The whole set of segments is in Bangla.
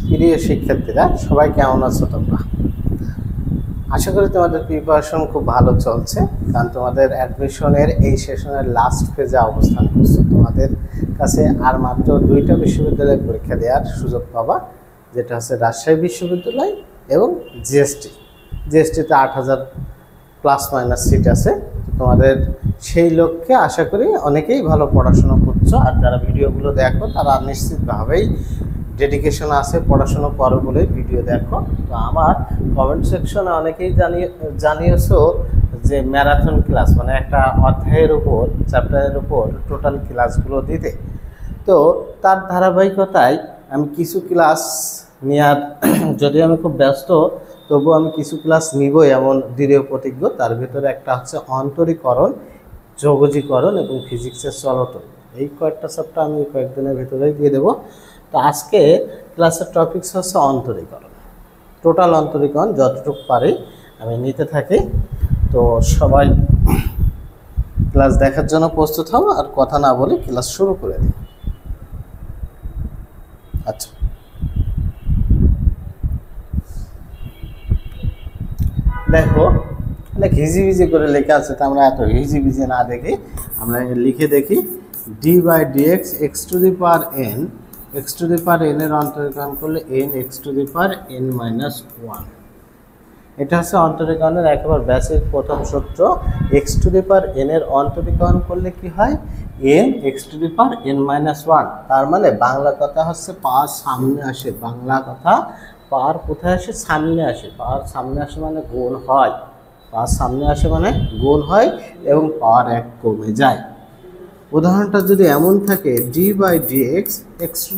প্রিয় শিক্ষার্থীরা, সবাই কেমন আছো তোমরা? আশা করি তোমাদের প্রিপারেশন খুব ভালো চলছে, কারণ তোমাদের অ্যাডমিশনের এই সেশনের লাস্ট ফেজে অবস্থান করছো। তোমাদের কাছে আর মাত্র 2টা বিশ্ববিদ্যালয়ে পরীক্ষা দেওয়ার সুযোগ পাবা, যেটা হচ্ছে রাজশাহী বিশ্ববিদ্যালয় এবং জিএসটিতে 8000 প্লাস মাইনাস সিট আছে। তোমাদের সেই লক্ষ্যে আশা করি অনেকেই ভালো পড়াশোনা করছো, আর যারা ভিডিওগুলো দেখো তারা নিশ্চিতভাবেই ডেডিকেশন আছে, পড়াশোনা করো বলে ভিডিও দেখো। তো আমার কমেন্ট সেকশনে অনেকেই জানিয়েছো যে ম্যারাথন ক্লাস, মানে একটা অধ্যায়ের উপর, চ্যাপ্টারের উপর টোটাল ক্লাসগুলো দিতে। তো তার ধারাবাহিকতায় আমি কিছু ক্লাস নেওয়ার, যদি আমি খুব ব্যস্ত তবু আমি কিছু ক্লাস নিবই এমন দৃঢ় প্রতিজ্ঞ। তার ভিতরে একটা হচ্ছে অন্তরীকরণ, যোগজীকরণ এবং ফিজিক্সের চলতন। এই কয়েকটা চ্যাপ্টার আমি কয়েকদিনের ভিতরেই দিয়ে দেবো। তো আজকে ক্লাসের টপিকস হচ্ছে অন্তরীকরণ, টোটাল অন্তরীকরণ যতটুকু পারি আমি নিতে থাকি। তো সবাই ক্লাস দেখার জন্য প্রস্তুত হও, আর কথা না বলে ক্লাস শুরু করে দিই। আচ্ছা, দেখো অনেক হিজিবিজি করে লেখা আছে, তো আমরা এত হিজিবিজি না দেখি, আমরা লিখে দেখি d/dx x⁴n, x⁴n এর অন্তরীকরণ করলে n x⁴n-1। এটা হচ্ছে অন্তরীকরণের একেবারে বেসিক প্রথম সূত্র। x⁴n এর অন্তরীকরণ করলে কি হয়? n x⁴n-1। তার মানে বাংলা কথা হচ্ছে পাওয়ার সামনে আসে, বাংলা কথা পাওয়ার কোথায় আসে? সামনে আসে। পাওয়ার সামনে আসে মানে গুণ হয়, পাওয়ার সামনে আসে মানে গুণ হয় এবং পাওয়ার 1 কমে যায়। উদাহরণটা যদি এমন থাকে d/dx x⁵,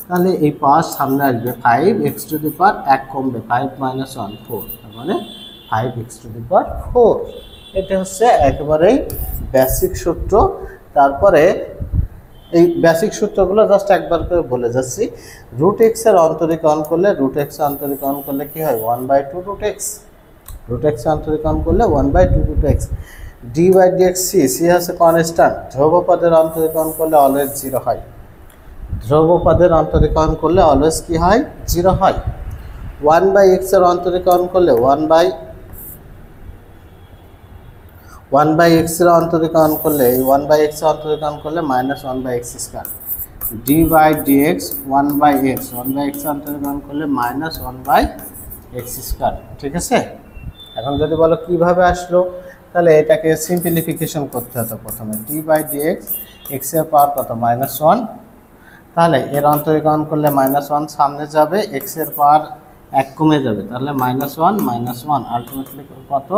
তাহলে এই পাওয়ার সামনে আসবে 5, x⁴ কমবে 5 - 1 4, তার মানে 5x⁴। এটা হচ্ছে একেবারেই বেসিক সূত্র। তারপরে এই বেসিক সূত্রগুলো জাস্ট একবার করে বলে যাচ্ছি। √x এর অন্তরীকরণ করলে, √x অন্তরীকরণ করলে কি হয়? 1/2 √x। √x অন্তরীকরণ করলে 1/2 √x। d/dx c হচ্ছে কনস্ট্যান্ট। ধ্রুবপদের অন্তরীকরণ করলে অলওয়েজ 0 হয়। ধ্রুবপদের অন্তরীকরণ করলে অলওয়েজ কি হয়? 0 হয়। 1/x এর অন্তরীকরণ করলে 1/x এর অন্তরীকরণ করলে, এই 1/x এর অন্তরীকরণ করলে -1/x²। d/dx 1/x, 1/x এর অন্তরীকরণ করলে -1/x²। ঠিক আছে? এখন যদি বলো কিভাবে আসলো, তাহলে এটাকে সিম্পলিফিকেশন করতে হতো। প্রথমে d/dx x এর পাওয়ার কত? -1। তাহলে এর অন্তরীকরণ করলে -1 সামনে যাবে, x এর পাওয়ার 1 কমে যাবে, তাহলে -1 আলটিমেটলি কত?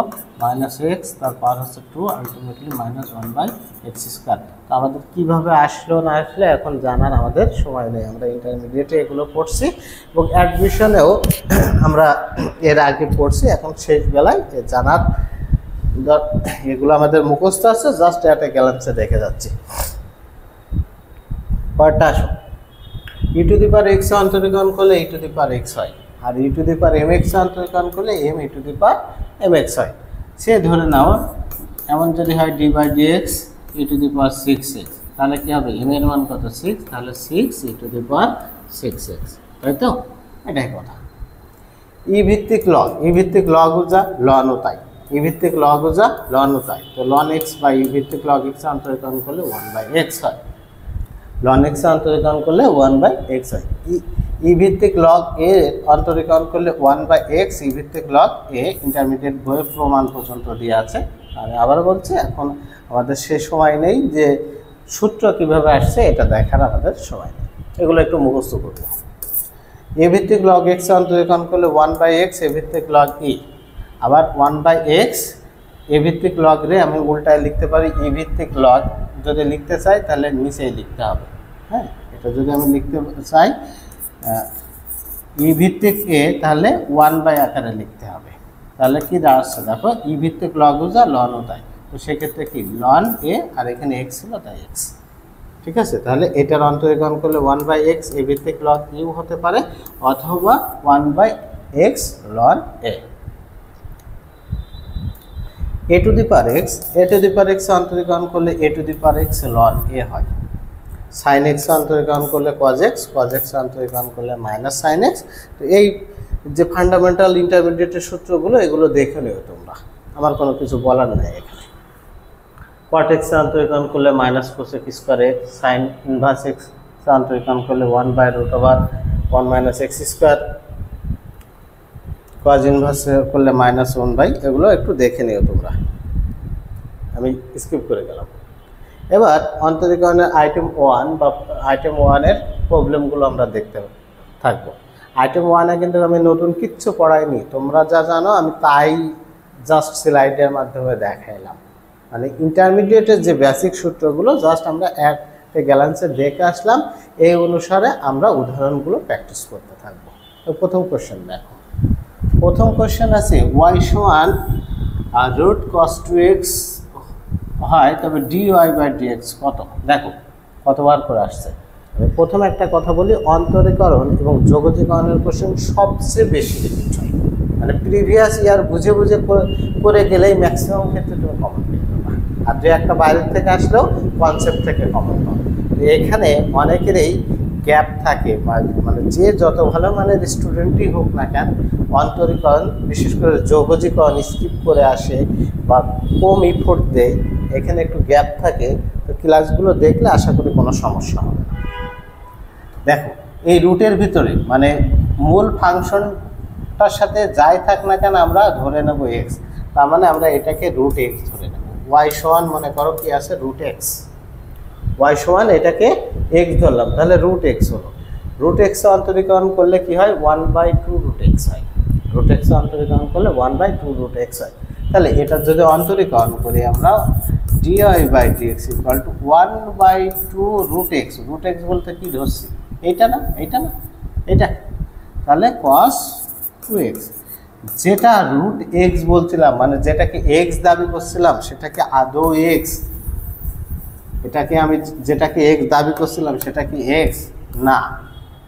-x, তার পাওয়ার হচ্ছে 2, আলটিমেটলি -1/x²। তো আমাদের কিভাবে আসলো না আসলে এখন জানার আমাদের সময় নেই, আমরা ইন্টারমিডিয়েটে এগুলো পড়ছি এবং অ্যাডমিশনেও আমরা এর আগে পড়ছি। এখন শেষ বেলায় জানার, এগুলো আমাদের মুখস্থ আছে, জাস্ট একটা গ্যালান্সে দেখে যাচ্ছি। পরেরটা আসো। e⁴x অন্তরীকরণ করলে e⁴x হয়, আর e⁴mx অন্তরীকরণ করলে m⁴mx হয়। সে ধরে নাও এমন যদি হয় d/dx e⁶x, তাহলে কি হবে? m এর মান কত? 6, তাহলে 6 e⁶x, তাই তো? এটাই কথা। ভিত্তিক লগ যা লনও তাই, ভিত্তিক লগ যা লনও তাই। তো ln x বা ভিত্তিক log x অন্তরীকরণ করলে 1/x হয়, ln x অন্তরীকরণ করলে 1/x হয়। ভিত্তিক log a অন্তরীকরণ করলে 1/x, ভিত্তিক log a ইন্টারমিডিয়েট বইয়ে প্রমাণ পর্যন্ত দিয়ে আছে। আমি আবার বলছি, এখন আমাদের সে সময় নেই যে সূত্র কিভাবে আসছে এটা দেখার আমাদের সময় নেই, এগুলো একটু মুখস্থ করবো। ভিত্তিক log x অন্তরীকরণ করলে 1/x, ভিত্তিক log e, আবার 1/x ভিত্তিক log রে আমি উল্টায় লিখতে পারি। ভিত্তিক log যদি লিখতে চাই তাহলে নিচেই লিখতে হবে। হ্যাঁ, এটা যদি আমি লিখতে চাই ভিত্তিক a, তাহলে 1/, আকারে লিখতে হবে। তাহলে কি দাঁড়াচ্ছে দেখো, ভিত্তিক log যা লনও তাই। তো সেক্ষেত্রে কি ln a, আর এখানে x ছিল তাই x। ঠিক আছে? তাহলে এটার অন্তরীকরণ করলে 1/x ভিত্তিক log u হতে পারে, অথবা 1/x ln a। a⁴x অন্তরীকরণ করলে a⁴x ln a হয়। সাইন এক্স অন্তরীকরণ করলে কজ এক্স, কজ এক্স অন্তরীকরণ করলে মাইনাস সাইন এক্স। তো এই যে ফান্ডামেন্টাল ইন্টারমিডিয়েটের সূত্রগুলো এগুলো দেখে নিও তোমরা, আমার কোনো কিছু বলার নেই এখানে। কট এক্স অন্তরীকরণ করলে minus cosec square x, sine inverse x অন্তরীকরণ করলে 1/√1 minus x square, cos inverse করলে -1/, এগুলো একটু দেখে নিও তোমরা, আমি স্কিপ করে গেলাম। এবার অন্তরীকরণের আইটেম 1 বা আইটেম 1-এর প্রবলেমগুলো আমরা দেখতে থাকবো। আইটেম 1-এ কিন্তু আমি নতুন কিচ্ছু পড়াইনি, তোমরা যা জানো আমি তাই জাস্ট স্লাইডের মাধ্যমে দেখাইলাম। মানে ইন্টারমিডিয়েটের যে বেসিক সূত্রগুলো জাস্ট আমরা একটা গ্যালান্সে দেখে আসলাম, এই অনুসারে আমরা উদাহরণগুলো প্র্যাকটিস করতে থাকবো। তো প্রথম কোশ্চেন দেখো, প্রথম কোশ্চেন আছে y সমান √cos 2x হয় তবে dy/dx কত। দেখো কতবার করে আসছে। প্রথমে একটা কথা বলি, অন্তরীকরণ এবং যোগজীকরণের কোশ্চেন সবচেয়ে বেশি রিপিট হয়। মানে প্রিভিয়াস ইয়ার বুঝে বুঝে করে গেলেই ম্যাক্সিমাম ক্ষেত্রে তুমি কমন পেয়ে যাবে, আর যে একটা বাইরের থেকে আসলেও কনসেপ্ট থেকে কমন পাবে। এখানে অনেকেরই গ্যাপ থাকে, মানে যে যত ভালো মানের স্টুডেন্টই হোক না কেন, অন্তরীকরণ বিশেষ করে যোগজীকরণ স্কিপ করে আসে বা কম ইফোর্ট দেয়, এখানে একটু গ্যাপ থাকে। তো ক্লাসগুলো দেখলে আশা করি কোনো সমস্যা হবে না। দেখো এই রুটের ভিতরে মানে মূল ফাংশনটার সাথে যাই থাক না কেন আমরা ধরে নেব এক্স, তার মানে আমরা এটাকে √x ধরে নেব। ওয়াই সমান মনে করো কি আছে √x, ওয়াই সমান এটাকে এক্স ধরলাম, তাহলে √x হলো। √x অন্তরীকরণ করলে কি হয় 1/2√x হয়, √x অন্তরীকরণ করলে 1/2√x হয়। তাহলে এটা যদি অন্তরীকরণ করি আমরা dy/dx = 1/2√x, √x বলতে কি ধরছি এইটা না, এইটা না, এটা, তাহলে cos 2x, যেটা √x বলছিলাম মানে যেটাকে x দাবি করছিলাম সেটাকে আদৌ x, এটাকে আমি যেটাকে x দাবি করছিলাম সেটা কি x না,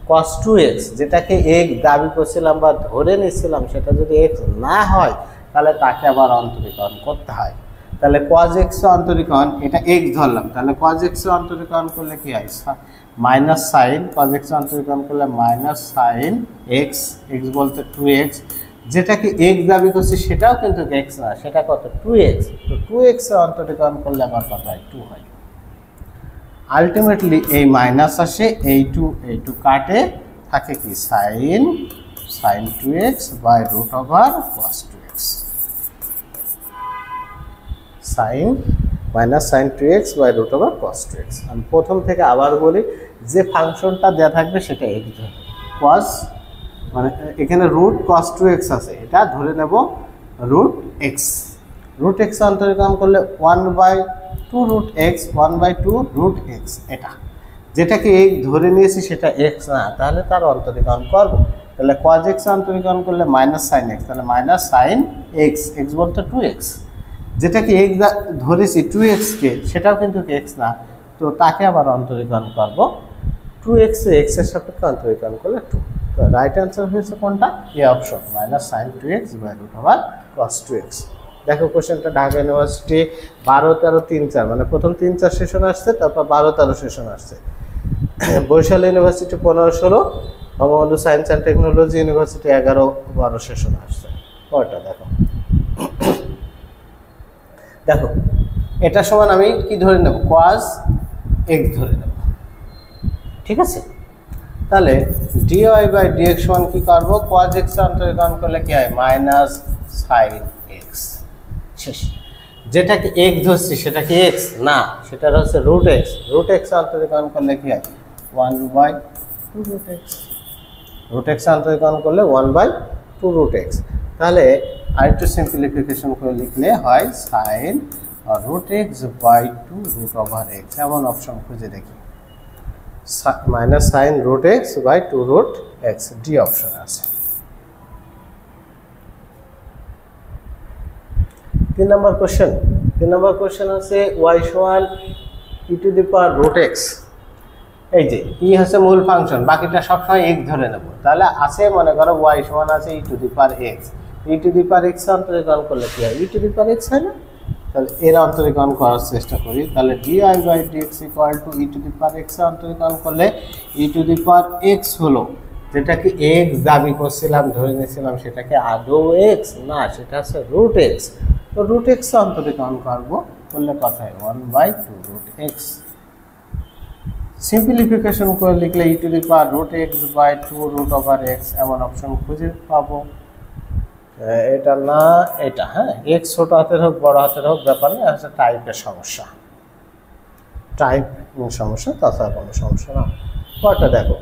cos 2x যেটাকে x দাবি করছিলাম বা ধরে নিচ্ছিলাম সেটা যদি x না হয় তাহলে তাকে আবার অন্তরীকরণ করতে হয়। তাহলে cos x অন্তরীকরণ, এটা x ধরলাম, তাহলে cos x অন্তরীকরণ করলে কি হয় মাইনাস সাইন, cos x অন্তরীকরণ করলে মাইনাস সাইন x, x বলতে 2x, যেটাকে x দাবি করছি সেটাও কিন্তু x না, সেটা কত 2x, তো 2x অন্তরীকরণ করলে আবার কত হয় 2 হয়। আলটিমেটলি এই মাইনাস আসে, এই টু কাটে, থাকে কি sine 2x √cos 2x, sine -sin 2x √cos 2x। আমি প্রথম থেকে আবার বলি, যে ফাংশনটা দেওয়া থাকবে সেটা x ধরবে, cos মানে এখানে √cos 2x আছে, এটা ধরে নেব √x, √x অন্তরীকরণ করলে 1/2√x, 1/2√x, এটা যেটাকে x ধরে নিয়েছি সেটা x না, তাহলে তার অন্তরীকরণ করব। তাহলে cos x অন্তরীকরণ করলে -sin x, তাহলে -sin x, x বলতে 2x, যেটাকে x ধরেছি 2x কে, সেটাও কিন্তু x না, তো তাকে আবার অন্তরীকরণ করব 2x x এর সাপেক্ষে অন্তরীকরণ করলে 2। তো রাইট অ্যান্সার হয়েছে কোনটা, A option -sin 2x √cos 2x। দেখো কোশ্চেনটা ঢাকা ইউনিভার্সিটি 12, 13, 3, 4 মানে প্রথম 3, 4 সেশন আসছে, তারপর 12, 13 সেশন আসছে। Barishal university 15, 16, Bangabandhu science and technology university 11, 12 session আসছে। ওটা দেখো, দেখো এটা সমান আমি কি ধরে নেব, cos x ধরে নেব, ঠিক আছে। তাহলে dy/dx সমান কি করব, cos x অন্তরীকরণ করলে কি হয় -sin x, শেষ। যেটাকে x ধরছি সেটা কি x না, সেটা হচ্ছে √x, √x অন্তরীকরণ করলে কি হয় 1/2√x, √x অন্তরীকরণ করলে 1/2√x। তাহলে আরেকটু সিম্পলিফিকেশন করে লিখলে হয় sin √x/2√x, এমন অপশন খুঁজে দেখি, -sin √x/2√x, ডি অপশন আছে। 3 নম্বর কোশ্চেন হচ্ছে y সমান e⁻√x, এই যে ই হচ্ছে মূল ফাংশন, বাকিটা সবসময় x ধরে নেব। তাহলে আছে মনে করো y সমান আছে e⁻x, e⁻x অন্তরীকরণ করলে কি হয় e⁻x হয় না, তাহলে এর অন্তরীকরণ করার চেষ্টা করি। তাহলে dy by dx equal to e to the power x অন্তরীকরণ করলে e to the power x হলো, যেটাকে এক্স দাবি করছিলাম, ধরে নিয়েছিলাম সেটাকে আদৌ এক্স না, সেটা হচ্ছে রুট এক্স। তো রুট এক্স অন্তরীকরণ করবো, করলে কথায় 1/2 রুট এক্স। সিম্পলিফিকেশন করে লিখলে e to the power root x by 2 root over x এমন অপশন খুঁজে পাবো। এটা না এটা, হ্যাঁ এক্স ছোট হাতের হোক বড় হাতের হোক ব্যাপার নেই, হচ্ছে টাইপের সমস্যা, টাইপ সমস্যা, তাছাড়া কোনো সমস্যা না। পরটা দেখো,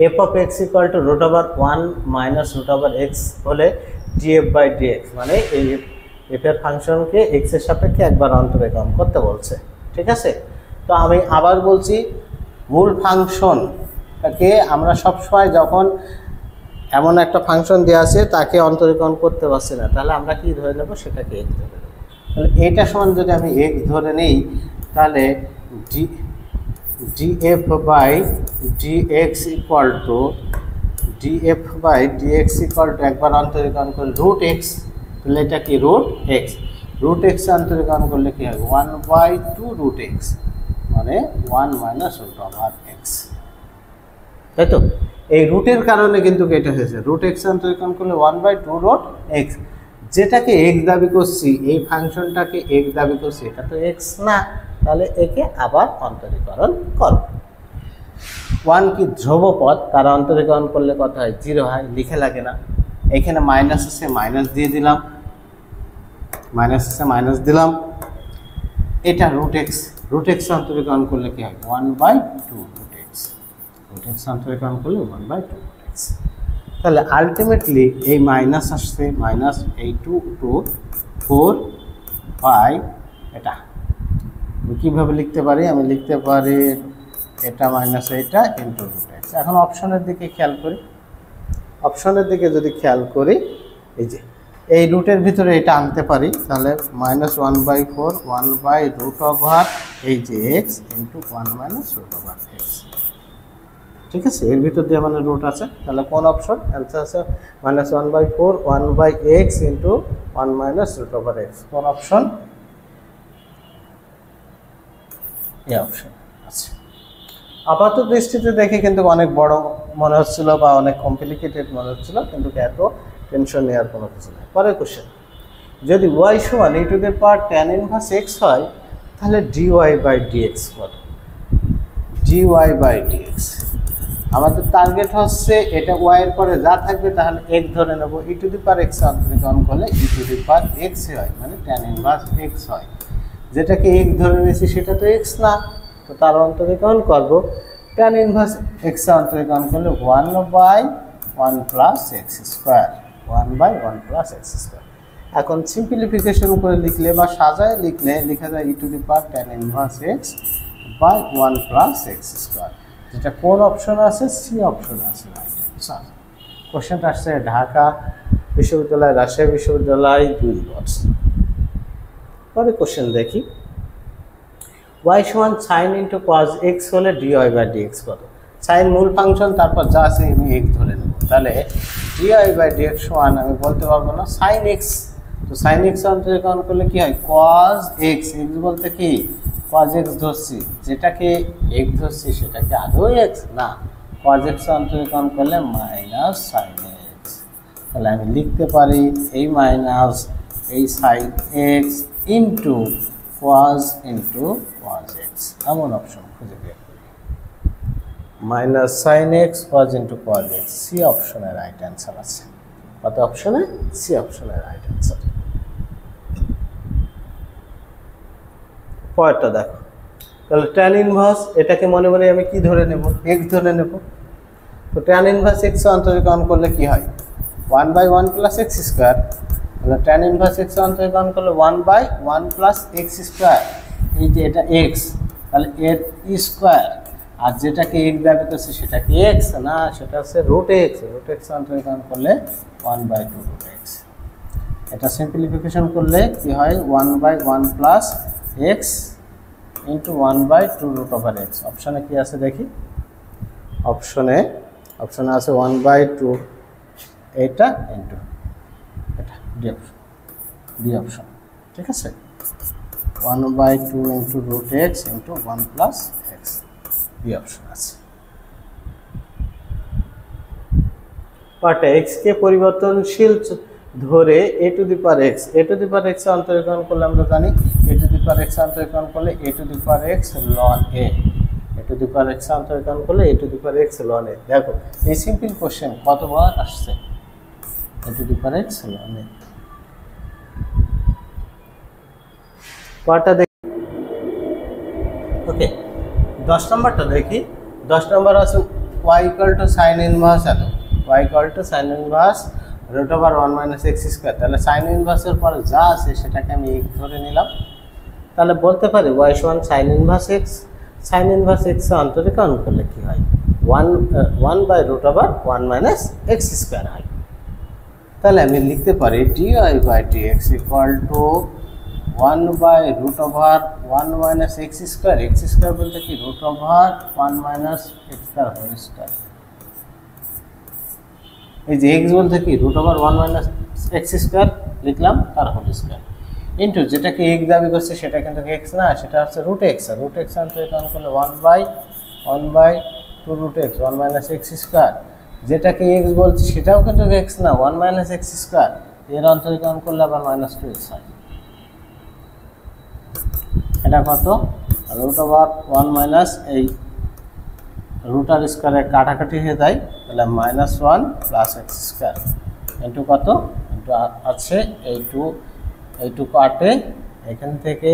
F of X equal to root over 1 minus root over X হলে ডিএফ বাই ডিএক্স, মানে এই এফ এর ফাংশনকে এক্স এর সাপেক্ষে একবার অন্তরীকরণ করতে বলছে, ঠিক আছে। তো আমি আবার বলছি, মূল ফাংশনটাকে আমরা সবসময় যখন এমন একটা ফাংশন দেওয়া আছে তাকে অন্তরীকরণ করতে পারছি না, তাহলে আমরা কি ধরে নেব, সেটাকে এক্স ধরে নেব। তাহলে এটা সমান যদি আমি এক্স ধরে নিই, তাহলে DF by dx equal to DF by dx equal to একবার অন্তরীকরণ করলে রুট এক্স, তাহলে এটা কি রুট এক্স, রুট এক্স অন্তরীকরণ করলে কি হবে 1/2 রুট এক্স, মানে 1 মাইনাস রুট ওভার এক্স, তাই তো। এই রুটের কারণে কিন্তু এটা হয়েছে, রুট এক্স অন্তরীকরণ করলে 1/2 রুট এক্স, যেটাকে এক্স দাবি করছি, এই ফাংশনটাকে এক্স দাবি করছি, এটা তো এক্স না, তাহলে একে আবার অন্তরীকরণ করো। 1 কি ধ্রুবপদ, তার অন্তরীকরণ করলে কত হয় 0 হয়, লিখে লাগে না। এখানে মাইনাস আছে, মাইনাস দিয়ে দিলাম, মাইনাস আছে মাইনাস দিলাম। এটা রুট এক্স অন্তরীকরণ করলে কি হয় 1/2 রুট এক্স, রুট এক্স অন্তরীকরণ করলে 1/2 রুট এক্স। তাহলে আলটিমেটলি এই মাইনাস আসছে, মাইনাস এই 2 টু 4 বাই এটা আমি কীভাবে লিখতে পারি, আমি লিখতে পারি এটা মাইনাস এটা ইন্টু রুট এক্স। এখন অপশনের দিকে খেয়াল করি, অপশনের দিকে যদি খেয়াল করি, এই যে এই রুটের ভিতরে এটা আনতে পারি, তাহলে -1/4 1/√, এই যে X into 1 minus root over X, ঠিক আছে। এর ভিতর দিয়ে মানে রুট আছে, তাহলে কোন অপশন, অ্যান্সার আছে -1/4 1/x into 1 minus root over X. কোন অপশন, এই অপশন আছে। আপাতত দৃষ্টিতে দেখে কিন্তু অনেক বড় মনে হচ্ছিল বা অনেক কমপ্লিকেটেড মনে হচ্ছিল, কিন্তু এত টেনশন নেওয়ার কোনো কিছু নেই। পরের কোশ্চেন, যদি y সমান e to the power tan inverse x হয়, তাহলে dy বাই dx কত, dy বাই dx। আমাদের টার্গেট হচ্ছে এটা y এর পরে যা থাকবে তাহলে x ধরে নেব, e to the power x অন্তরীকরণ করলে e to the power x হয়, মানে tan ইনভার্স x হয়। যেটাকে x ধরে নিয়েছি সেটা তো x না, তো তার অন্তরীকরণ করব, tan ইনভার্স x অন্তরীকরণ করলে 1/1 plus x square, 1/1 plus x square. এখন সিম্পলিফিকেশন করে লিখলে বা সাজায় লিখলে লেখা যায় e to the power tan inverse x by 1 plus x square, যেটা কোন অপশন আছে, সি অপশন আছে। কোশ্চেনটা আসছে ঢাকা বিশ্ববিদ্যালয়, রাজশাহী বিশ্ববিদ্যালয় 2 বক্স। পরে কোশ্চেন দেখি, y সমান সাইন ইন্টু কজ এক্স হলে dy বাই dx কত। সাইন মূল ফাংশন, তারপর যা আছে আমি x ধরে নেব, তাহলে dy বাই dx সমান আমি বলতে পারবো না সাইন এক্স, তো সাইন এক্স অন্তরীকরণ করলে কি হয় কজ এক্স, এক্স বলতে কি কজ এক্স ধরছি, যেটাকে এক্স ধরছি সেটাকে আদৌ এক্স না, কজ এক্স অন্তরীকরণ করলে মাইনাস সাইন এক্স। তাহলে আমি লিখতে পারি এই মাইনাস এই sine X into cos X, এমন অপশন খুঁজে বের করি, minus sine X cos into cos X, C অপশনের রাইট অ্যান্সার আছে। কত অপশনে, সি অপশনের রাইট অ্যান্সার। পরেরটা দেখো, তাহলে ট্যান ইনভার্স, এটাকে মনে মনে আমি কি ধরে নেব, এক্স ধরে নেব। তো ট্যান ইনভার্স এক্স অন্তরীকরণ করলে কি হয় 1/1 প্লাস এক্স স্কোয়ার, তাহলে ট্যান ইনভার্স এক্স অন্তরীকরণ করলে 1/1 প্লাস এক্স স্কোয়ার, এই যে এটা এক্স, তাহলে এর স্কোয়ার, আর যেটাকে এক্স দাবি করছে সেটা কি এক্স না, সেটা হচ্ছে রুট এক্স, রুট এক্স অন্তরীকরণ করলে 1/2 রুট এক্স। এটা সিম্পলিফিকেশন করলে কি হয় 1/1 plus X into 1/2 root over X. অপশনে কি আছে দেখি, অপশনে আছে 1/2 এটা ইন্টু এটা, ডি অপশন। B option. ঠিক আছে, 1/2 into root x into 1 plus x, B option আছে। পার্টে এক্স কে পরিবর্তনশীল ধরে a to the power x, a to the power x অন্তরীকরণ করলে আমরা জানি এ টু দি পাওয়ার এক্স অন্তরীকরণ করলে a to the power x ln a, a to the power x অন্তরীকরণ করলে a to the power x ln a. দেখো এই সিম্পল কোশ্চেন কতবার আসছে, a to the power x ln a. পার্টটা দেখি, ওকে 10 নম্বরটা দেখি। 10 নম্বর আছে y equal to sine inverse এত, y equal to sine inverse root over 1 minus x square. তাহলে সাইন ইনভার্সের পরে যা আছে সেটাকে আমি x ধরে নিলাম। তাহলে বলতে পারি y সমান sine inverse x, sine inverse x অন্তরীকরণ করলে কি হয় 1 by root over 1 minus x square হয়। তাহলে আমি লিখতে পারি dy by dx equal to 1 by root over 1 minus x square, x square বলতে কি রুট ওভার 1 মাইনাস এক্স তার হোল স্কোয়ার। এই যে এক্স বলতে কি root over 1 minus x square লিখলাম তার হোল স্কোয়ার, ইন্টু যেটাকে এক্স দাবি করছে সেটা কিন্তু এক্স না, সেটা হচ্ছে রুট এক্স। আর রুট এক্স অন্তরীকরণ করলে 1/2 root X 1 minus x square, যেটাকে এক্স বলছে সেটাও কিন্তু এক্স না, 1 মাইনাস এক্স স্কোয়ার, এর অন্তরীকরণ করলে আবার -2x হয়। এটা কত রুট ওভার 1 মাইনাস এই রুট আর স্কোয়ারে কাটাকাটি হয়ে যায়, তাহলে -1 প্লাস এক্স স্কোয়ার ইন্টু কত ইন্টু আছে এইটু কাটে, এখান থেকে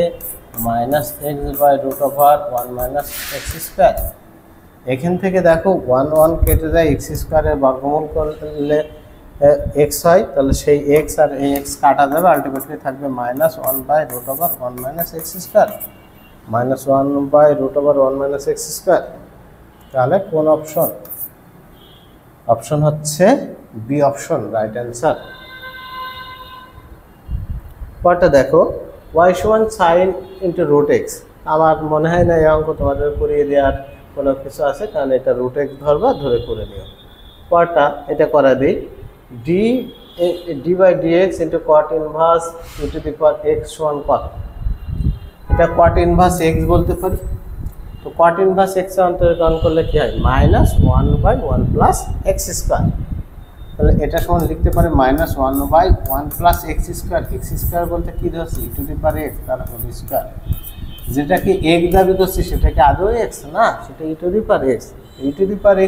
minus X by root over 1 minus x square. এখান থেকে দেখো 1 কেটে যায়, এক্স স্কোয়ারের বর্গমূল করলে এক্স হয়, তাহলে সেই এক্স আর এই এক্স কাটা যাবে, আলটিমেটলি থাকবে -1 by root over 1 minus x square, -1 by root over 1 minus x square. তাহলে কোন অপশন? অপশন হচ্ছে বি অপশন, রাইট অ্যান্সার। পরটা দেখো y সমান সাইন ইন্টু রুট এক্স। আমার মনে হয় না এই অঙ্ক তোমাদের করিয়ে দেওয়ার কোনো কিছু আছে, কারণ এটা রুট এক্স ধরবা, ধরে করে নিও। পরটা এটা করা দিই, D by DX into cot inverse E to the power X সমান কত? এটা কট ইনভার্স এক্স বলতে পারি। তো কট ইনভার্স এক্স অন্তরীকরণ করলে কি হয় -1 বাই 1 প্লাস এক্স স্কোয়ার। তাহলে এটা সমান লিখতে পারে -1 by 1 plus x square. X square বলতে কি ধরছি e to the power x তার হোল স্কোয়ার। যেটাকে এক্স দাবি করছি সেটাকে আদৌ এক্স না, সেটা e to the power x. E to the power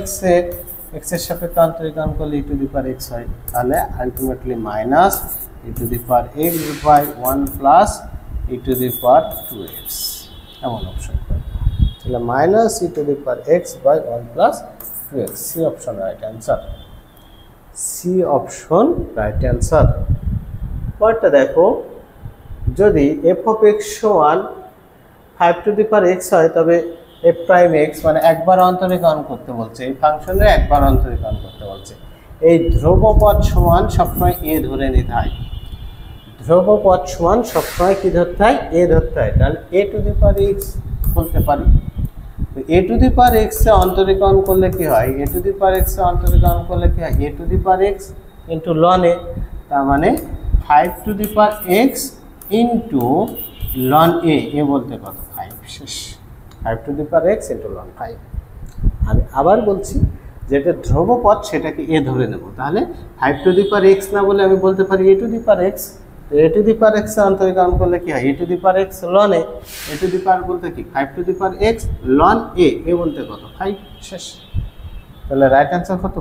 এক্সের সাপেক্ষে অন্তরীকরণ করলে e to the power x হয়। তাহলে ultimately minus e to the power x by 1 plus e to the power 2x, এমন অপশন করবে। তাহলে minus e to the power x by 1 plus 2x, C option right answer. C option right answer. পরটা দেখো, যদি এফ অফ এক্স সমান 5 টু দি পাওয়ার এক্স হয়, তবে এফ প্রাইম এক্স মানে একবার অন্তরীকরণ করতে বলছে, এই ফাংশনের একবার অন্তরীকরণ করতে বলছে। এই ধ্রুবপদ সমান সবসময় এ ধরে নিতে হয়। ধ্রুবপদ সমান সবসময় কি ধরতে হয়? এ ধরতে হয়। তাহলে এ টু দি পাওয়ার এক্স বলতে পারি। এ টু দি পাওয়ার এক্স এ অন্তরীকরণ করলে কি হয়? A to the power x এ অন্তরীকরণ করলে কি হয়? A to the power x into ln a, তার মানে 5 to the power x into ln a. A বলতে কত? 5, শেষ। 5 to the power x into ln 5। আমি আবার বলছি, যেটা ধ্রুবপদ সেটাকে এ ধরে নেব। তাহলে 5 টু দি পাওয়ার এক্স না বলে আমি বলতে পারি এ টু দি পাওয়ার এক্স। তো এ টু দি পাওয়ার এক্স অন্তরীকরণ করলে কি হয়? A to the power x ln a. A to the power বলতে কি 5 to the power x ln a. A বলতে কত? 5, শেষ। তাহলে রাইট অ্যান্সার কত?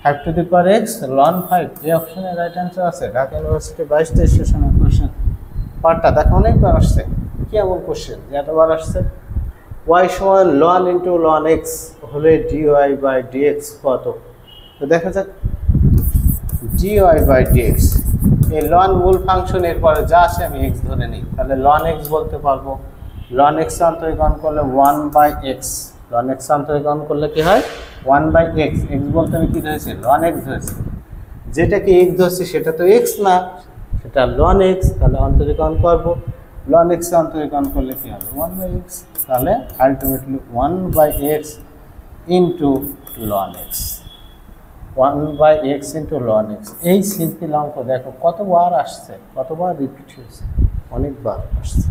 5 to the power x ln 5। এই অপশনে রাইট অ্যান্সার আছে। ঢাকা ইউনিভার্সিটি 22 সেশনের কোশ্চেন। পার্টটা দেখো অনেকবার আসছে। কি এমন কোশ্চেন এতবার আসছে? y সমান লন ইন্টু লন এক্স হলে dy বাই dx কত? তো দেখা যাক, dy বাই dx, এই লন মূল ফাংশন, এরপরে যা আসে আমি এক্স ধরে নিই। তাহলে লন এক্স বলতে পারবো। লন এক্স অন্তরীকরণ করলে 1 বাই এক্স। লন এক্স অন্তরীকরণ করলে কি হয়? 1 বাই এক্স। এক্স বলতে আমি কি ধরেছি? লন এক্স ধরেছি। যেটাকে এক্স ধরছি সেটা তো এক্স না, সেটা লন এক্স। তাহলে অন্তরীকরণ করবো। লন এক্স অন্তরীকরণ করলে কি হবে? 1 বাই এক্স। তাহলে ultimately 1 by X into ln X. 1/x into ln X. এই সিম্পল অঙ্ক দেখো কতবার আসছে, কতবার রিপিট হয়েছে, অনেকবার আসছে।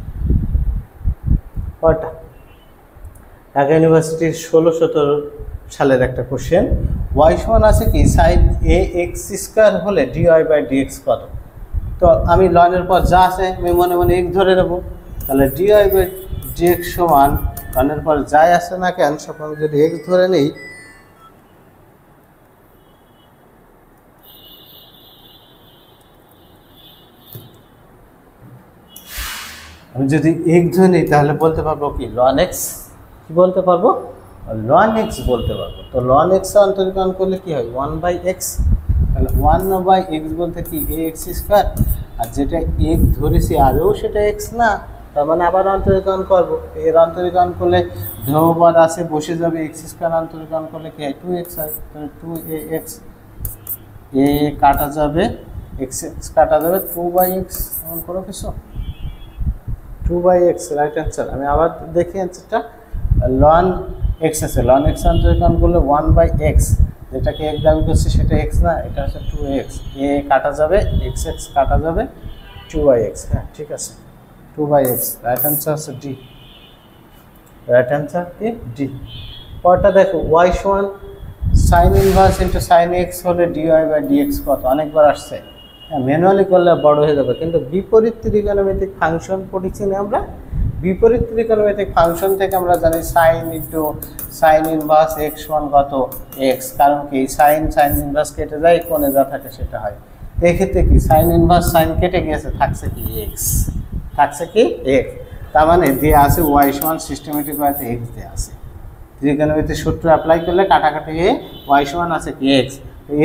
কয়টা? ঢাকা ইউনিভার্সিটির 16-17 সালের একটা কোশ্চেন, ওয়াই সমান আছে কি সাইন এ এক্স স্কোয়ার হলে ডিওয়াই বাই ডিএক্স কত। তো আমি লনের পর যা আছে আমি মনে মনে এক্স ধরে নেব, তাহলে ডিওয়াই বাই ডিএক্স সমান লনের পর যাই আসে না কেন সব আমি যদি এক্স ধরে নিই, আমি যদি এক্স ধরে নিই তাহলে বলতে পারবো কি লন এক্স, কি বলতে পারবো লন এক্স বলতে পারবো। তো লন এক্স অন্তরীকরণ করলে কি হয় 1/x, তাহলে 1/x বলতে কি এ এক্স স্কোয়ার, আর যেটা এক্স ধরেছি আরও সেটা এক্স না, তার মানে আবার অন্তরীকরণ করবো। এর অন্তরীকরণ করলে ধ্রুবপদ আছে বসে যাবে, এক্স স্কোয়ার অন্তরীকরণ করলে কি হয় 2x হয়, তাহলে 2ax, এ কাটা যাবে এক্স এক্স কাটা যাবে 2/x, এমন কোনো কিছু 2/x রাইট অ্যান্সার। আমি আবার দেখি অ্যান্সারটা, লন এক্স আছে, লন এক্স অন্তরীকরণ করলে 1/x, যেটাকে এক দাবি করছে সেটা এক্স না, এটা হচ্ছে 2x, এ কাটা যাবে এক্স এক্স কাটা যাবে 2/x। হ্যাঁ ঠিক আছে 2/x, রাইট অ্যান্সার হচ্ছে ডি, রাইট অ্যান্সার কি ডি। পরটা দেখো ওয়াই সমান sine inverse into sine x হলে ডিওয়াই বাই ডিএক্স কত, অনেকবার আসছে। হ্যাঁ ম্যানুয়ালি করলে বড় হয়ে যাবে, কিন্তু বিপরীত ত্রিকোণমিতিক ফাংশন পড়েছি না আমরা, বিপরীত ত্রিকোণমিতিক ফাংশন থেকে আমরা জানি sign into sign inverse x সমান কত এক্স, কারণ কি সাইন সাইন ইনভার্স কেটে যায়, কোণে যা থাকে সেটা হয়। এক্ষেত্রে কি সাইন ইনভার্স সাইন কেটে গিয়েছে, থাকছে কি এক্স, থাকছে কি এক্স, তার মানে দিয়ে আছে ওয়াই সমান সিস্টেমেটিক ওয়াইতে এক্স দিয়ে আছে। ত্রিকোণমিতির সূত্র অ্যাপ্লাই করলে কাটাকাটি এ ওয়াই সমান আছে কি এক্স।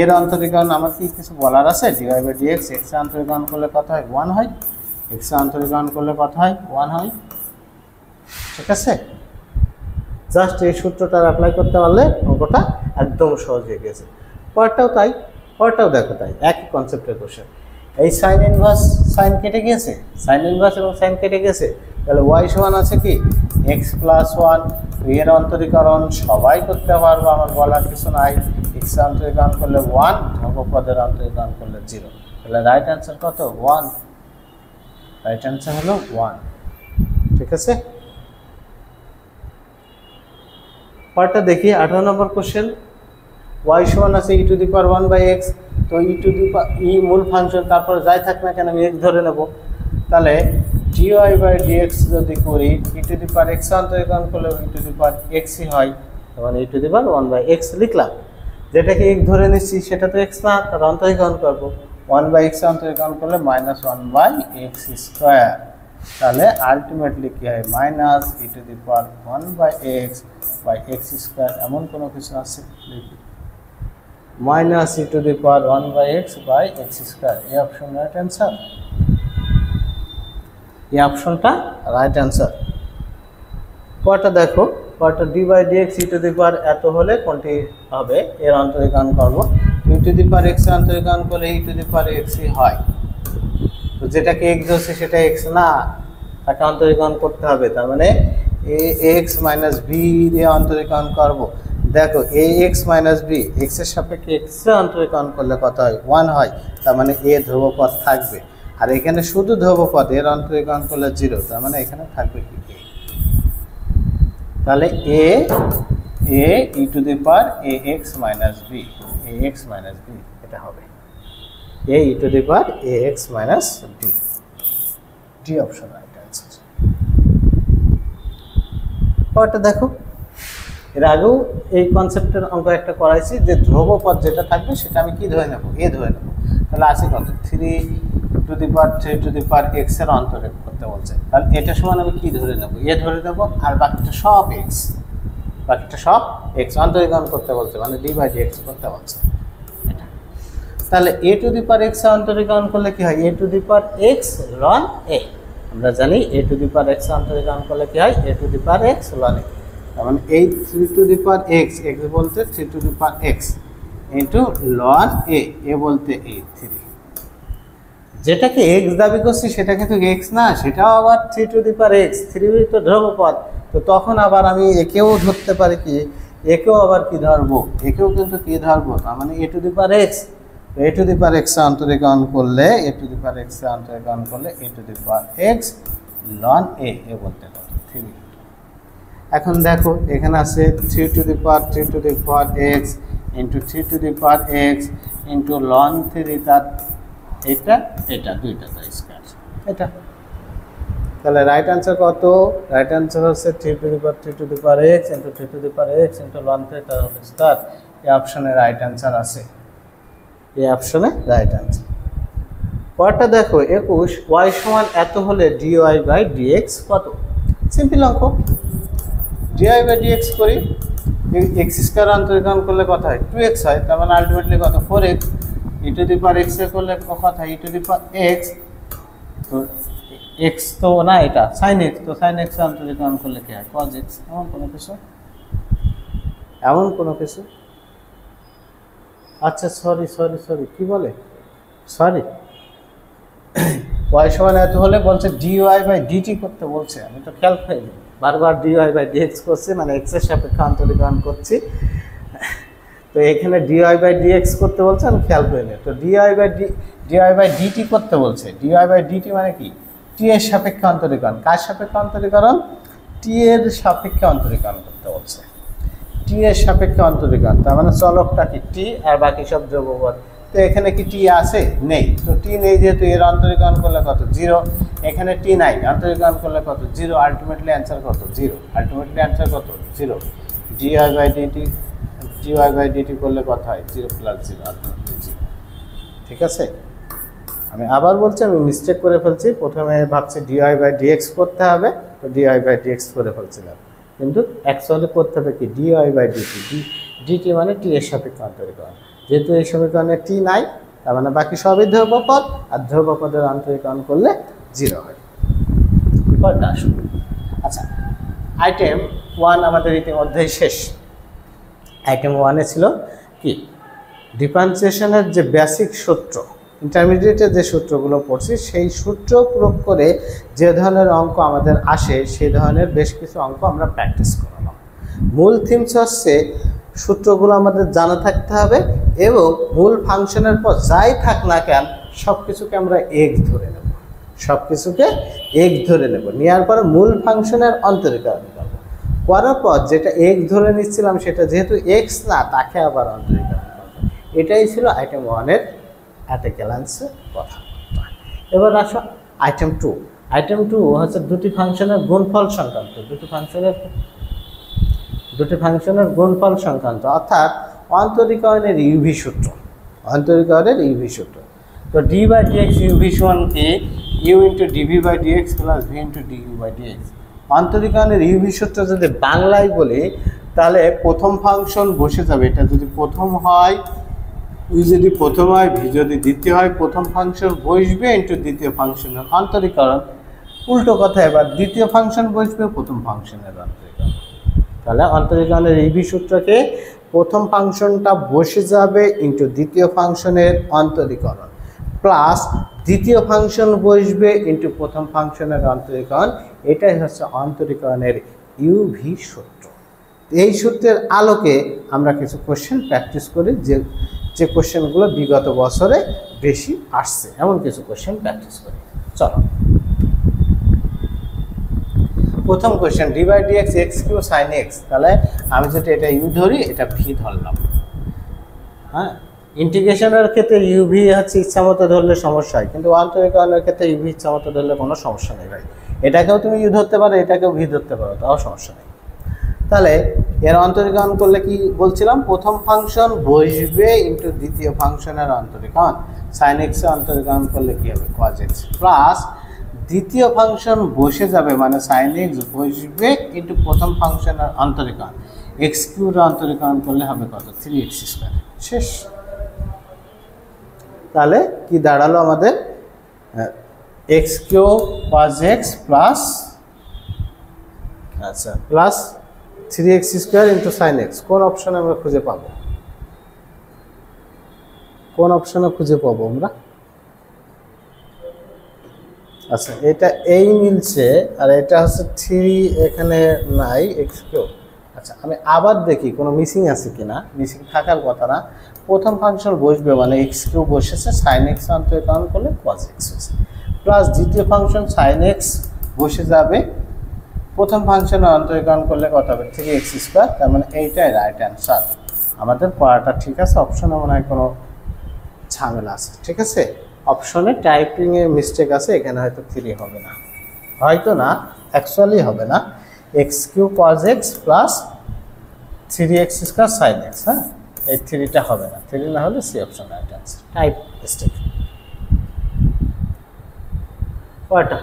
এর অন্তরীকরণ আমার কি কিছু বলার আছে, ডিওয়াই বাই ডিএক্স, এক্স এর অন্তরীকরণ করলে কত হয় 1 হয়, এক্স এর অন্তরীকরণ করলে কত হয় 1 হয়, ঠিক আছে। জাস্ট এই সূত্রটা অ্যাপ্লাই করতে পারলে অঙ্কটা একদম সহজ হয়ে গেছে। পরটাও তাই, পরটাও দেখো তাই, একই কনসেপ্টের কোশ্চেন। এই সাইন ইনভার্স সাইন কেটে গিয়েছে, সাইন ইনভার্স এবং সাইন কেটে গেছে, তাহলে ওয়াই সমান আছে কি এক্স প্লাস 1, এর অন্তরীকরণ সবাই করতে পারবো, আমার বলার কিছু নাই। এক্স এর অন্তরীকরণ করলে 1, ধ্রুবপদের অন্তরীকরণ করলে 0, তাহলে রাইট অ্যান্সার কত 1, রাইট অ্যান্সার হলো 1, ঠিক আছে। পরটা দেখি 18 নম্বর কোশ্চেন, ওয়াই সমান আছে ই টু দি পাওয়ার 1/x, তো ই টু দি ই মূল ফাংশন, তারপর যাই থাক না কেন আমি এক্স ধরে নেব, তাহলে ডিওয়াই বাই ডিএক্স যদি করি ই টু দি পাওয়ার এক্স অন্তরীকরণ করলে ই টু দি পাওয়ার এক্সই হয়, তখন ই টু দি পাওয়ার 1/x লিখলাম। যেটাকে এক্স ধরে নিচ্ছি সেটা তো এক্স না, তার অন্তরীকরণ করবো, 1/x অন্তরীকরণ করলে -1/x স্কোয়ার, তাহলে আলটিমেটলি কি হয় minus e to the power 1/x by x square, এমন কোনো কিছু আছে দেখি, minus e to the power 1/x by x square, এই অপশন রাইট অ্যান্সার, এই অপশনটা রাইট অ্যান্সার। পরটা দেখো, পরটা d by dx e to the power এত হলে কোনটি হবে, এর অন্তরীকরণ করবো, ই টু দি পাওয়ার এক্স অন্তরীকরণ করলে ই টু দি পাওয়ার এক্সই হয়, তো যেটাকে এক্স হচ্ছে সেটা এক্স না, তাকে অন্তরীকরণ করতে হবে, তার মানে এ এক্স মাইনাস বি দিয়ে অন্তরীকরণ করবো। দেখো এ এক্স মাইনাস বি, এক্স এর সাপেক্ষে এক্স এর অন্তরীকরণ করলে কত হয় 1 হয়, তার মানে এ ধ্রুবপদ থাকবে, আর এখানে শুধু ধ্রুবপদ, এর অন্তরীকরণ করলে 0, তার মানে এখানে থাকবে কি এ, তাহলে a a e to the power a x minus b, a x minus b এটা হবে, a e to the power a x minus b, D option right answer. পরটা দেখো, এর আগেও এই কনসেপ্টের অঙ্ক একটা করাইছি, যে ধ্রুবপদ যেটা থাকবে সেটা আমি কি ধরে নেব, এ ধরে নেব, তাহলে আছে কত 3 to the power 3 to the power x এর অন্তরীকরণ করতে বলছে, তাহলে এটা সমান আমি কি ধরে নেব, এ ধরে নেব, আর বাকিটা সব এক্স, বাকিটা সব এক্স অন্তরীকরণ করতে বলছে, মানে ডি বাই ডিএক্স করতে বলছে এটা। তাহলে এ টু দি পাওয়ার এক্স অন্তরীকরণ করলে কি হয়, a to the power x ln a, আমরা জানি এ টু দি পাওয়ার এক্স অন্তরীকরণ করলে কি হয় a to the power x ln a, তার মানে এই 3 to the power x, x বলতে 3 to the power x into ln a বলতে এই 3, যেটাকে এক্স দাবি করছি সেটা কিন্তু এক্স না, সেটাও আবার 3 টু দি পাওয়ার এক্স, 3 তো ধ্রুবপদ, তো তখন আবার আমি একেও ধরতে পারি কি একেও আবার কি ধরবো, একেও কিন্তু কি ধরবো, তার মানে a to the power x. A to the power x অন্তরীকরণ করলে, a to the power x অন্তরীকরণ করলে a to the power x ln a বলতে কত 3। এখন দেখো এখানে আছে 3 to the power 3 to the power x into 3 to the power x into ln 3, তার এটা দুইটা তার স্কয়ার এটা। তাহলে রাইট অ্যান্সার কত? রাইট অ্যান্সার হচ্ছে 3 to the power 3 to the power x into 3 to the power x into ln 3 তার হোল স্কয়ার। এই অপশনে রাইট অ্যান্সার আছে, এই অপশনে রাইট অ্যান্সার। পরেরটা দেখো 21, ওয়াই সমান এত হলে ডিওয়াই বাই ডিএক্স কত? সিম্পল অঙ্ক, ডিওয়াই বাই ডিএক্স করি, এক্স স্কয়ার অন্তরীকরণ করলে কত হয়? 2x হয়, তার মানে আলটিমেটলি কত? 4x। E to the power x এ করলে কত হয়? E to the power X. তো এক্স তো না, এটা সাইন এক্স, তো সাইন এক্স অন্তরীকরণ করলে কি হয়? Cos X. এমন কোনো কিছু আচ্ছা সরি কি বলে, সরি, ওয়াই সমান এত হলে বলছে ডিওয়াই বাই ডিটি করতে বলছে, আমি তো খেয়াল পাইনি, বারবার ডিওয়াই বাই ডিএক্স করছি, মানে এক্সের সাপেক্ষে অন্তরীকরণ করছি, তো এখানে ডিওয়াই বাই ডিএক্স করতে বলছে, আমি খেয়াল পাইনি। তো ডিওয়াই বাই ডিটি করতে বলছে, ডিওয়াই বাই ডিটি মানে কি? টি এর সাপেক্ষে অন্তরীকরণ। কার সাপেক্ষে অন্তরীকরণ? টি এর সাপেক্ষে অন্তরীকরণ করতে বলছে, টি এর সাপেক্ষে অন্তরীকরণ, তার মানে চলকটা কি টি আর বাকি সব দ্রব্যপদ। তো এখানে কি টি আছে? নেই, তো টি নেই যেহেতু এর অন্তরীকরণ করলে কত? 0। এখানে টি নাই, অন্তরীকরণ করলে কত? 0। আলটিমেটলি অ্যান্সার কত? 0। আলটিমেটলি অ্যান্সার কত? 0। ডিওয়াই বাই ডিটি করলে কত হয়? 0 প্লাস 0, আলটিমেটলি 0। ঠিক আছে, আমি আবার বলছি, আমি মিস্টেক করে ফেলছি, প্রথমে ভাবছি ডিওয়াই বাই ডিএক্স করতে হবে, তো ডিওয়াই বাই ডিএক্স করে ফেলছিলাম, কিন্তু অ্যাকচুয়ালি করতে হবে কি? Dy by DT. ডিটি মানে টি এর সাপেক্ষে অন্তরীকরণ, যেহেতু এই সমীকরণে টি নাই, তার মানে বাকি সবই ধ্রুবপদ, আর ধ্রুবপদের অন্তরীকরণ করলে 0 হয়। আচ্ছা, আইটেম 1 আমাদের ইতিমধ্যেই শেষ। আইটেম 1-এ ছিল কি? ডিফারেন্সিয়েশনের যে বেসিক সূত্র, ইন্টারমিডিয়েটের যে সূত্রগুলো পড়ছি, সেই সূত্র প্রয়োগ করে যে ধরনের অঙ্ক আমাদের আসে, সেই ধরনের বেশ কিছু অঙ্ক আমরা প্র্যাকটিস করলাম। মূল থিমস হচ্ছে সূত্রগুলো আমাদের জানা থাকতে হবে, এবং মূল ফাংশনের পর যাই থাক না কেন সব কিছুকে আমরা এক্স ধরে নেব, নেওয়ার পরে মূল ফাংশনের অন্তরীকরণ করব, করার পর যেটা এক্স ধরে নিচ্ছিলাম সেটা যেহেতু এক্স না, তাকে আবার অন্তরীকরণ করব। এটাই ছিল আইটেম 1-এর অ্যাট এ গ্ল্যান্সের কথা। এবার আসো আইটেম 2। আইটেম 2 হচ্ছে দুটি ফাংশনের গুণফল সংক্রান্ত, দুটি ফাংশনের গুণফল সংক্রান্ত, অর্থাৎ অন্তরীকরণের ইউভি সূত্র, তো ডি বাই ডিএক্স ইউভি সমান কি? U into DV by dx plus v into du by dx. অন্তরীকরণের ইউভি সূত্র যদি বাংলায় বলি, তাহলে প্রথম ফাংশন বসে যাবে, এটা যদি প্রথম হয়, ইউ যদি প্রথম হয়, ভি যদি দ্বিতীয় হয়, প্রথম ফাংশন বসবে ইন্টু দ্বিতীয় ফাংশনের অন্তরীকরণ। উল্টো কথা, এবার দ্বিতীয় ফাংশন বসবে প্রথম ফাংশনের অন্তরীকরণ। তাহলে অন্তরীকরণের ইউভি সূত্রকে প্রথম ফাংশনটা বসে যাবে ইন্টু দ্বিতীয় ফাংশনের অন্তরীকরণ, প্লাস দ্বিতীয় ফাংশন বসবে ইন্টু প্রথম ফাংশনের অন্তরীকরণ। এটাই হচ্ছে অন্তরীকরণের ইউভি সূত্র। এই সূত্রের আলোকে আমরা কিছু কোশ্চেন প্র্যাকটিস করি, যে কোশ্চেনগুলো বিগত বছরে বেশি আসছে, এমন কিছু কোশ্চেন প্র্যাকটিস করি। চলো, প্রথম question, D by DX X Q sine X. তাহলে আমি যদি এটা ইউ ধরি, এটা ভি ধরলাম। হ্যাঁ, ইন্টিগ্রেশনের ক্ষেত্রে ইউভি হচ্ছে ইচ্ছামতো ধরলে সমস্যা হয়, কিন্তু অন্তরীকরণের ক্ষেত্রে ইউভি ইচ্ছামতো ধরলে কোনো সমস্যা নেই ভাই। এটাকেও তুমি ইউ ধরতে পারো, এটাকেও ভি ধরতে পারো, তাও সমস্যা নেই। তাহলে এর অন্তরীকরণ করলে কি বলছিলাম? প্রথম ফাংশন বসবে ইন্টু দ্বিতীয় ফাংশনের অন্তরীকরণ, সাইন এক্সের অন্তরীকরণ করলে কি হবে? কজ এক্স, প্লাস দ্বিতীয় ফাংশন বসে যাবে, মানে সাইন এক্স বসবে ইন্টু প্রথম ফাংশনের অন্তরীকরণ, এক্স কিউর অন্তরীকরণ করলে হবে কত? 3x square. শেষ। তাহলে কি দাঁড়ালো আমাদের? X cube cos x plus, আচ্ছা, plus 3x square into sine x. কোন অপশনে আমরা খুঁজে পাবো? আমরা? আচ্ছা, এটা এই মিলছে, আর এটা হচ্ছে 3 এখানে নাই, এক্স কিউ আচ্ছা, আমি আবার দেখি কোনো মিসিং আছে কিনা। মিসিং থাকার কথা না। প্রথম ফাংশন বসবে মানে এক্স কিউব বসেছে, সাইন এক্স অন্তরীকরণ করলে কজ এক্স হয়েছে, প্লাস দ্বিতীয় ফাংশন সাইন এক্স বসে যাবে, প্রথম ফাংশনে অন্তরীকরণ করলে কত হবে 3x স্কোয়ার। তার মানে এইটাই রাইট অ্যান্সার। আমাদের পড়াটা ঠিক আছে, অপশনে মনে হয় কোনো ঝামেলা আছে। ঠিক আছে, অপশনে টাইপিংয়ে মিস্টেক আছে, এখানে হয়তো 3 হবে না, হয়তো না, অ্যাকচুয়ালি হবে না। X cube cos x plus 3x square sine x, হ্যাঁ, এই 3টা হবে না, 3 না হলে C option right answer. Type mistake. কয়টা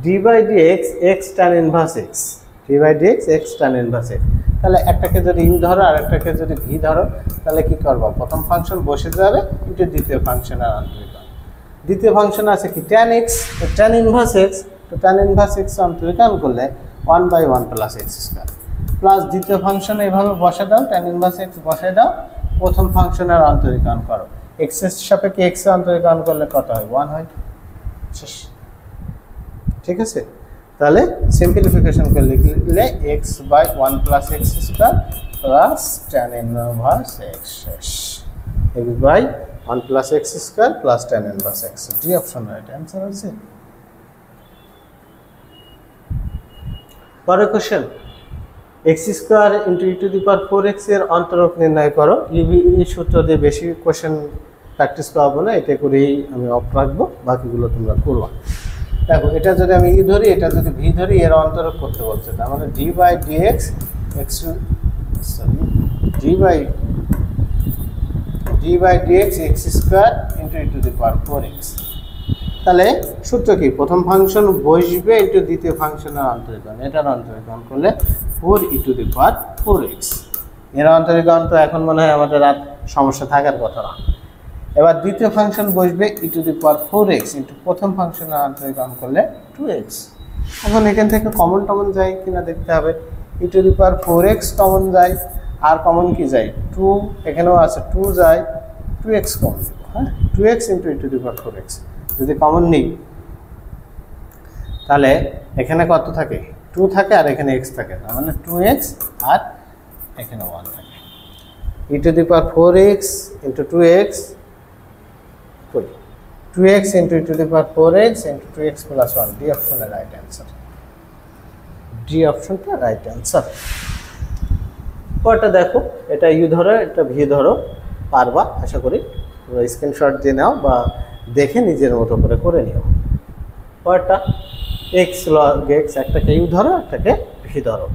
d by D x x tan inverse x, d by D x x tan inverse x. তাহলে একটাকে যদি ইউ ধরো আর একটাকে যদি ভি ধরো, তাহলে কি করবো, প্রথম ফাংশন বসে যাবে কিন্তু দ্বিতীয় ফাংশনের অন্তরীকরণ। দ্বিতীয় ফাংশন আছে কি ট্যান এক্স, তো ট্যান ইনভার্স এক্স, তো ট্যান ইনভার্স এক্স অন্তরীকরণ করলে 1/1 প্লাস এক্স স্কোয়ার, প্লাস দ্বিতীয় ফাংশন এইভাবে বসে দাও, ট্যান ইনভার্স এক্স বসে দাও, প্রথম ফাংশনের অন্তরীকরণ করো, এক্স এর সাপেক্ষে এক্স অন্তরীকরণ করলে কত হয় 1 হয়। শেষ। ঠিক আছে, তাহলে সিম্পলিফিকেশন করে লিখলে x by 1 plus x square plus tan inverse x, শেষ। X by 1 plus x square plus tan inverse x, D option right answer আছে। পরের question, x square into E to the power 4x এর অন্তরক নির্ণয় করো। এই সূত্র দিয়ে বেশি কোশ্চেন প্র্যাকটিস করাবো না, এটা করেই আমি অফ রাখবো, বাকিগুলো তোমরা করবা। দেখো, এটা যদি আমি ই ধরি, এটা যদি ভি ধরি, এর অন্তরক করতে বলছে, তার মানে D by D x X, sorry, D by D x X square into E to the power 4x। তাহলে সূত্র কি, প্রথম ফাংশন বসবে ইন্টু দ্বিতীয় ফাংশনের অন্তরীকরণ, এটার অন্তরীকরণ করলে 4e two the power 4x। এর অন্তরীকরণ তো এখন মনে হয় আমাদের আর সমস্যা থাকার কথা না। এবার দ্বিতীয় ফাংশন বসবে ই to the power 4x into প্রথম ফাংশনের অন্তরীকরণ করলে 2x। এখন এখান থেকে কমন যায় কিনা দেখতে হবে। ই to the power 4x common যায়, আর কমন কি যায় 2, এখানেও আছে 2 যায়, 2x কমন দেব, হ্যাঁ, 2x into E to the power 4x। যদি কমন নিই তাহলে এখানে কত থাকে 2 থাকে আর এখানে x থাকে, তার মানে 2x আর এখানে 1 থাকে। E to the power 4x into 2x, 2x into E to the power 4x into 2x plus 1, D অপশনের রাইট অ্যান্সার, ডি অপশনটা রাইট অ্যান্সার। পরটা দেখো, এটা ইউ ধরো, এটা ভি ধরো, পারবা আশা করি। তোমরা স্ক্রিনশট দিয়ে নাও বা দেখে নিজের মতো করে নিও। পরটা এক্স লগ এক্স, একটাকে ইউ ধরো একটাকে ভি ধরো,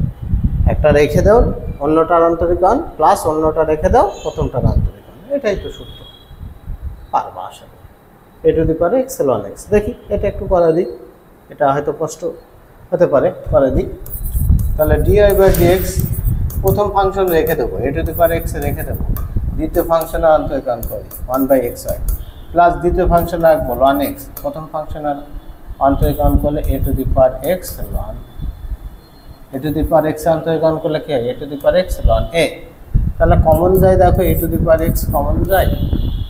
একটা রেখে দাও অন্যটার অন্তরীকরণ, প্লাস অন্যটা রেখে দাও প্রথমটার অন্তরীকরণ, এটাই তো সূত্র, পারবা আশা করি। A to the power x ln x, দেখি এটা একটু করে দিই, এটা হয়তো কষ্ট হতে পারে, করে দিই। তাহলে ডিআই বাই ডিএক্স, প্রথম ফাংশন রেখে দেবো, এ টু দি পাওয়ার এক্স রেখে দেবো, দ্বিতীয় ফাংশনের অন্তরীকরণ করি 1/x হয়, প্লাস দ্বিতীয় ফাংশন রাখবো লন এক্স, প্রথম ফাংশনের অন্তরীকরণ করলে a to the power x ln, a to the power x অন্তরীকরণ করলে কি হয় a to the power x ln a. তাহলে কমন যায়, দেখো a to the power x common যায়,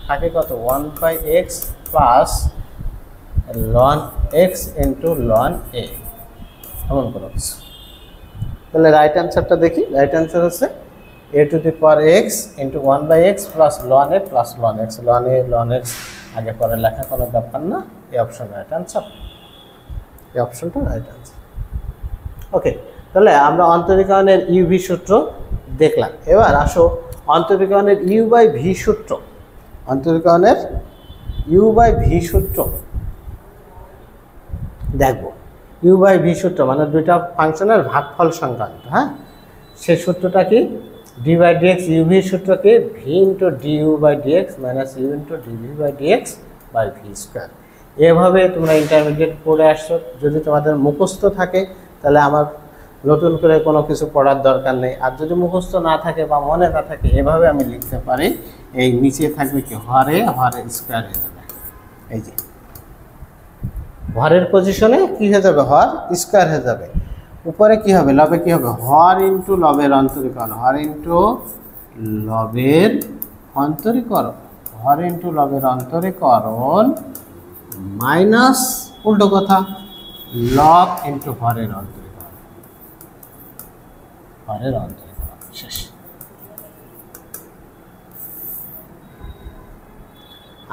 থাকে কত 1/x plus ln x into ln a, এমন কোনো কিছু। তাহলে রাইট অ্যান্সারটা দেখি, রাইট অ্যান্সার হচ্ছে a to the power x into 1/x plus ln a plus ln x, ln a ln x আগে পরে লেখা কোনো ব্যাপার না, এই অপশন রাইট অ্যান্সার, এই অপশনটা রাইট অ্যান্সার। ওকে, তাহলে আমরা অন্তরীকরণের ইউভি সূত্র দেখলাম। এবার আসো অন্তরীকরণের ইউ বাই ভি সূত্র, অন্তরীকরণের ইউ বাই ভি সূত্র দেখবো। ইউ বাই ভি সূত্র মানে দুইটা ফাংশনের ভাগফল সংক্রান্ত, হ্যাঁ, সেই সূত্রটা কি, ডি বাই ডিএক্স ইউভি সূত্র কি, V into D U by DX minus U into DV by DX by V square. এভাবে তোমরা ইন্টারমিডিয়েট পড়ে আসছো। যদি তোমাদের মুখস্থ থাকে তাহলে আমার নতুন করে কোনো কিছু পড়ার দরকার নেই, আর যদি মুখস্থ না থাকে বা মনে না থাকে এভাবে আমি লিখতে পারি। এই নিচে থাকবে কি হরে, হরে স্কোয়ার হয়ে যাবে, এই যে হরের পজিশনে কি হয়ে যাবে হর স্কোয়ার হয়ে যাবে, উপরে কি হবে লবে কি হবে হর ইন্টু লবের অন্তরীকরণ, হর ইন্টু লবের অন্তরীকরণ, হর ইন্টু লবের অন্তরীকরণ মাইনাস উল্টো কথা লব ইন্টু হরের অন্তরীকরণ, হরের অন্তরীকরণ। শেষ।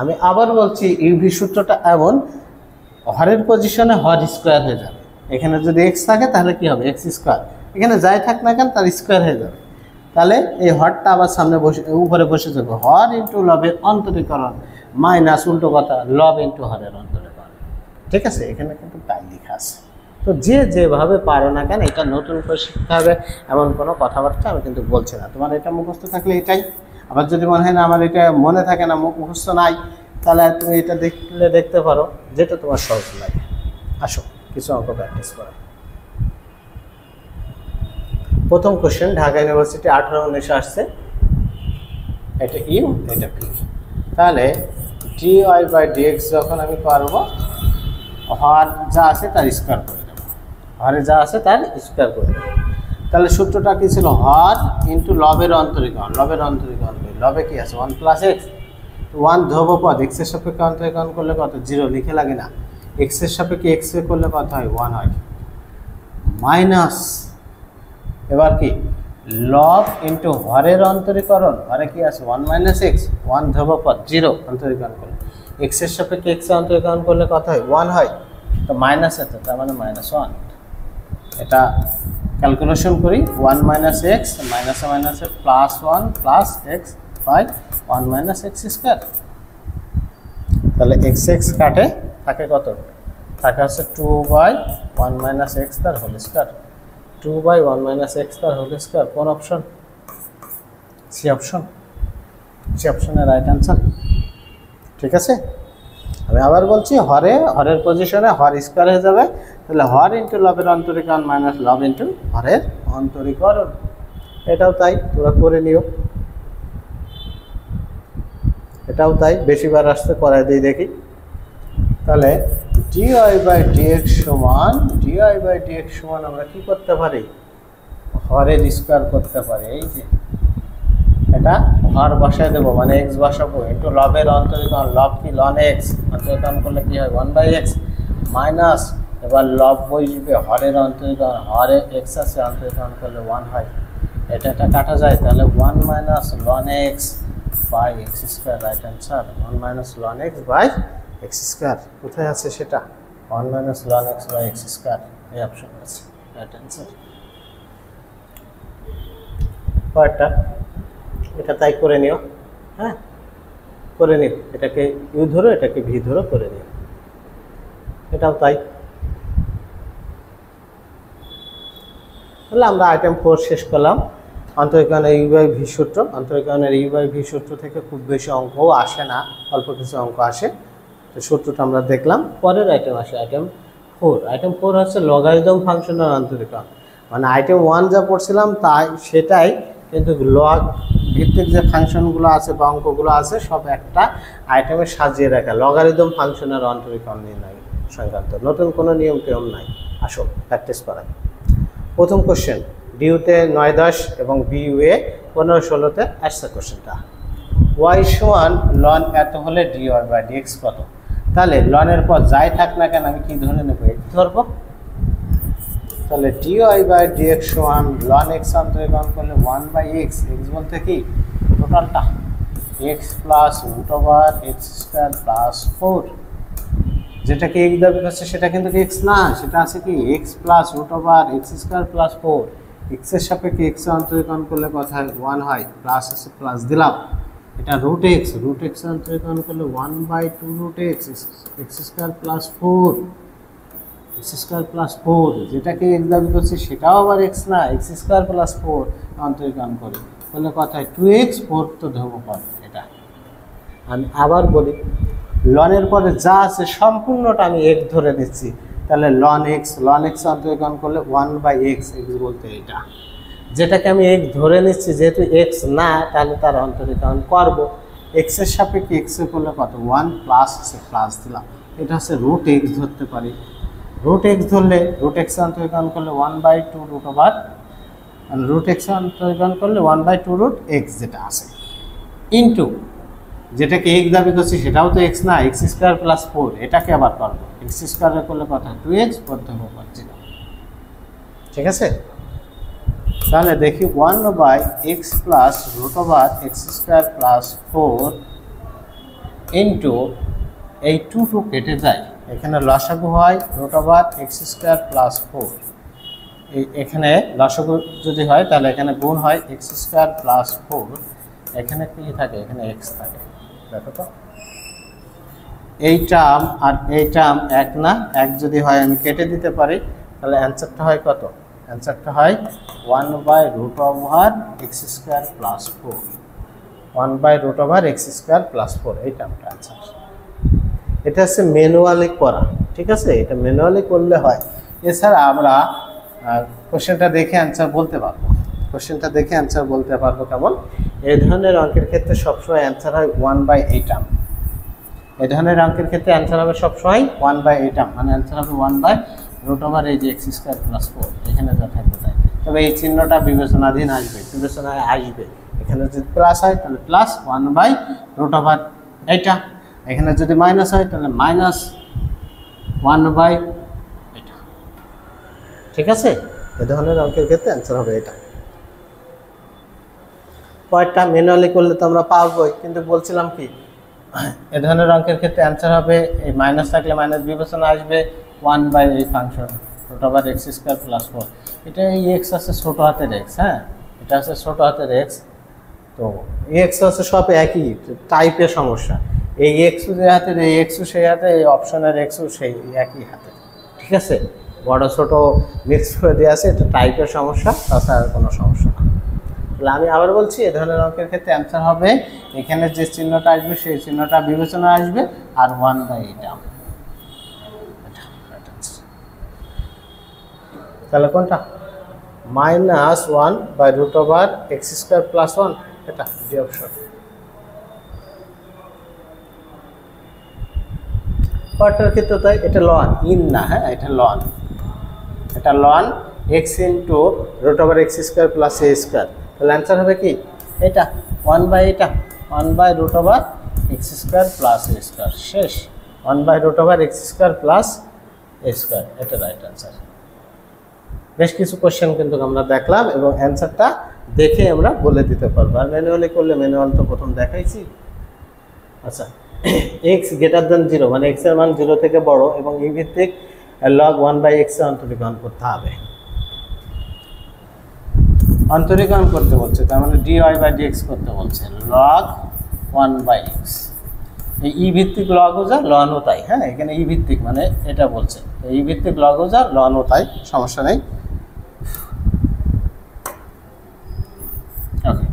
আমি আবার বলছি ইউভি সূত্রটা এমন, হরের পজিশনে হর স্কোয়ার হয়ে যাবে। এখানে যদি এক্স থাকে তাহলে কি হবে, এক্স স্কোয়ার। এখানে যাই থাক না কেন তার স্কোয়ার হয়ে যাবে। তাহলে এই হরটা আবার সামনে বসে, উপরে বসে যাবে, হর ইন্টু লবের অন্তরীকরণ মাইনাস উল্টো কথা লব ইন্টু হরের অন্তরীকরণ। ঠিক আছে, এখানে কিন্তু তাই লেখা আছে। তো যে যেভাবে পারো না কেন, এটা নতুন করে শিখতে হবে এমন কোনো কথাবার্তা আমি কিন্তু বলছি না। তোমার এটা মুখস্থ থাকলে এটাই, আবার যদি মনে হয় না আমার এটা মনে থাকে না, মুখস্থ নাই, তাহলে তুমি এটা দেখতে পারো যেটা তোমার সহজ লাগে। আসো কিছু অঙ্ক প্র্যাকটিস করো। প্রথম কোশ্চেন, ঢাকা ইউনিভার্সিটি 18-19 আসছে, এটা ইউ এটা পি। তাহলে ডিওয়াই বাই ডিএক্স যখন আমি পারবো, হর যা আছে তার স্কোয়ার করে দেবো, হরে যা আছে তার স্কোয়ার করে দেবো। তাহলে সূত্রটা কি ছিল, হর ইন্টু লবের অন্তরীকরণ, লবের অন্তরীকরণ করি, লবে কি আছে 1 প্লাস এক্স, 1 ধ্রুবপদ, এক্সের সাপেক্ষে অন্তরীকরণ করলে কত, 0 লিখে লাগে না, এক্সের সাপেক্ষে এক্স এ করলে কত হয়, 1 হয়, মাইনাস এবার কি লব ইন্টু হরের অন্তরীকরণ, হরে কি আছে 1 মাইনাস এক্স, 1 ধ্রুবপদ 0 অন্তরীকরণ করলে, এক্সের সাপেক্ষে এক্স এ অন্তরীকরণ করলে কত হয়, 1 হয়, তো মাইনাস এত, তার মানে -1। এটা ক্যালকুলেশন করি, 1 মাইনাস এক্স মাইনাসে মাইনাসে +1 plus X by 1 minus x square. তাহলে এক্স এক্স কাটে, থাকে কত, থাকে হচ্ছে 2/1 মাইনাস এক্স তার হোল স্কোয়ার, 2/1 মাইনাস এক্স তার হোল স্কোয়ার। কোন অপশন, সি অপশন, সি অপশনের রাইট অ্যান্সার। ঠিক আছে, আমি আবার বলছি, হরের পজিশনে হর স্কোয়ার হয়ে যাবে, তাহলে হর ইন্টু লবের অন্তরীকরণ মাইনাস লব ইন্টু হরের অন্তরীকরণ। এটাও তাই, তোমরা করে নিও, এটাও তাই, বেশিবার আসতে করাই দিই দেখি। তাহলে ডিওয়াই বাই ডিএক্স সমান, ডিওয়াই বাই ডিএক্স সমান আমরা কি করতে পারি, হরের স্কোয়ার করতে পারি। এই যে এটা হর বসায় দেবো, মানে এক্স বসাবো, ইন্টু লবের অন্তরীকরণ, লব কি লন এক্স, অন্তরীকরণ করলে কি হয় 1/x, মাইনাস এবার লব বসবে হরের অন্তরীকরণ, হরে এক্স আছে, অন্তরীকরণ করলে 1 হয়, এটা কাটা যায়, তাহলে 1 minus ln X by x square, right answer 1 minus ln X by x square. কোথায় আছে সেটা, 1 minus ln X by x square, এই অপশন আছে, রাইট অ্যান্সার। পরেরটা, এটা তাই করে নিও, হ্যাঁ করে নিও, এটাকে ইউ ধরো, এটাকে ভি ধরো, করে নিও, এটাও তাই। তাহলে আমরা আইটেম 4 শেষ করলাম। অন্তরীকরণের ইউ বাই ভি সূত্র, অন্তরীকরণের ইউ বাই ভি সূত্র থেকে খুব বেশি অঙ্কও আসে না, অল্প কিছু অঙ্ক আসে, তো সূত্রটা আমরা দেখলাম। পরের আইটেম আসে আইটেম 4। আইটেম 4 হচ্ছে লগারিদম ফাংশনের অন্তরীকরণ, মানে আইটেম 1 যা পড়ছিলাম তাই সেটাই, কিন্তু লগ ভিত্তিক যে ফাংশনগুলো আছে বা অঙ্কগুলো আছে সব একটা আইটেমে সাজিয়ে রাখা, লগারিদম ফাংশনের অন্তরীকরণ নির্ণয় সংক্রান্ত নতুন কোনো নিয়ম টিয়ম নাই। আসো প্র্যাকটিস করাই। প্রথম কোশ্চেন, ডিউতে 9-10 এবং বিইউএ 15-16-তে আসছে কোশ্চেনটা, ওয়াই সমান লন এত হলে ডিওয়াই বাই ডিএক্স কত। তাহলে লনের পর যাই থাক না কেন আমি কি ধরে নেবো, এক্স ধরবো। তাহলে ডিওয়াই বাই ডিএক্স সমান লন এক্স অন্তরীকরণ করলে 1/x, এক্স বলতে কি টোটালটা, X plus root over X square plus 4, যেটাকে এক্স দাবি করছে সেটা কিন্তু এক্স না, সেটা আছে কি X plus root over X square plus 4, এক্সের সাপেক্ষে এক্স অন্তরীকরণ করলে কথা হয় 1 হয়, প্লাস আছে প্লাস দিলাম, এটা রুট এক্স অন্তরীকরণ করলে 1/2 root X, X square plus 4, X square plus 4, যেটাকে এক্স দাবি করছে সেটাও আবার এক্স না, এক্স স্কোয়ার প্লাস 4 অন্তরীকরণ করে বললে কথা হয় 2x, 4 তো ধ্রুবপদ। এটা আমি আবার বলি, লনের পরে যা আছে সম্পূর্ণটা আমি এক্স ধরে নিচ্ছি, তাহলে লন এক্স অন্তরীকরণ করলে 1/x, এক্স বলতে এটা, যেটাকে আমি এক্স ধরে নিচ্ছি যেহেতু এক্স না, তাহলে তার অন্তরীকরণ করব, এক্সের সাপেক্ষে এক্স করলে কত 1 প্লাস আছে প্লাস দিলাম, এটা হচ্ছে রুট এক্স ধরতে পারি, রুট এক্স ধরলে রুট এক্স অন্তরীকরণ করলে 1/2 রুট ওভার, রুট এক্স অন্তরীকরণ করলে 1/2 রুট এক্স যেটা আছে, ইন্টু যেটাকে এক্স দাবি করছি সেটাও তো এক্স না, এক্স স্কোয়ার প্লাস 4, এটাকে আবার করবো, এক্স স্কোয়ার করলে কথা 2x, 4 ধ্রুবপদ 0। ঠিক আছে, তাহলে দেখি 1/x plus root over X square plus 4 into এই 2 কেটে যায়, এখানে লসাগু হয় root over X square plus 4, এখানে লসাগু যদি হয় তাহলে এখানে গুণ হয় এক্স স্কোয়ার প্লাস 4, এখানে কি থাকে, এখানে এক্স থাকে। দেখো তো এই টার্ম আর এই টার্ম এক না, এক যদি হয় আমি কেটে দিতে পারি, তাহলে অ্যান্সারটা হয় কত, অ্যান্সারটা হয় 1/√x square plus 4, 1/√x square plus 4, এই টার্মটা অ্যান্সার। এটা হচ্ছে ম্যানুয়ালি করা, ঠিক আছে, এটা ম্যানুয়ালি করলে হয়। এছাড়া আমরা কোশ্চেনটা দেখে অ্যান্সার বলতে পারবো, কোশ্চেনটা দেখে অ্যান্সার বলতে পারবো কেমন, এই ধরনের অঙ্কের ক্ষেত্রে সবসময় অ্যান্সার হয় 1/8 টার্ম, এই ধরনের অঙ্কের ক্ষেত্রে অ্যান্সার হবে সবসময় 1/8 টার্ম, মানে অ্যান্সার হবে 1/√, এই যে এক্স স্কোয়ার প্লাস 4, এখানে যা থাকবে তাই। তবে এই চিহ্নটা বিবেচনাধীন আসবে, বিবেচনায় আসবে, এখানে যদি প্লাস হয় তাহলে প্লাস 1/√, এইটা এখানে যদি মাইনাস হয় তাহলে মাইনাস 1/8, ঠিক আছে। এ ধরনের অঙ্কের ক্ষেত্রে অ্যান্সার হবে এটা। পরেরটা ম্যানুয়ালি করলে তো আমরা পারবোই, কিন্তু বলছিলাম কি এ ধরনের অঙ্কের ক্ষেত্রে অ্যান্সার হবে, এই মাইনাস থাকলে মাইনাস বিবেচনা আসবে 1/এই ফাংশন √x স্কোয়ার প্লাস 4, এটা এই এক্স আছে ছোটো হাতের এক্স, হ্যাঁ এটা আছে ছোটো হাতের এক্স, তো এক্স আছে সব একই টাইপের সমস্যা, এই এক্সও যে হাতের, এই এক্সও সেই হাতে, এই অপশনের এক্সও সেই একই হাতে, ঠিক আছে, বড় ছোটো মিক্স করে দেওয়া আছে, এটা টাইপের সমস্যা, তাছাড়া আর কোনো সমস্যা না। তাহলে আমি আবার বলছি, এ ধরনের অঙ্কের ক্ষেত্রে অ্যান্সার হবে এখানে যে চিহ্নটা আসবে সেই চিহ্নটা বিবেচনা আসবে আর 1/8 টার্ম, তাহলে কোনটা, -1/√x স্কোয়ার প্লাস 1, এটা ডি অপশন। পার্টের ক্ষেত্রে তাই, এটা লন ইন না, হ্যাঁ এটা লন, এটা ln x into √x square plus a square, তাহলে অ্যান্সার হবে কি এটা 1/√x square plus a square, শেষ 1/√x square plus a square, এটা রাইট অ্যান্সার। বেশ কিছু কোশ্চেন কিন্তু আমরা দেখলাম এবং অ্যান্সারটা দেখে আমরা বলে দিতে পারবো, আর ম্যানুয়ালি করলে ম্যানুয়াল তো প্রথম দেখাইছি। আচ্ছা, x গ্রেটার দেন 0, মানে x এর মান 0 থেকে বড় এবং এই ভিত্তিক log 1/x অন্তরীকরণ করতে হবে, অন্তরীকরণ করতে বলছে, তার মানে dy/dx করতে বলছে log 1/x, এই ই ভিত্তিক লগও যা লনও তাই, হ্যাঁ এখানে ই ভিত্তিক মানে এটা বলছে, ই ভিত্তিক লগও যা লনও তাই, সমস্যা নেই। ওকে,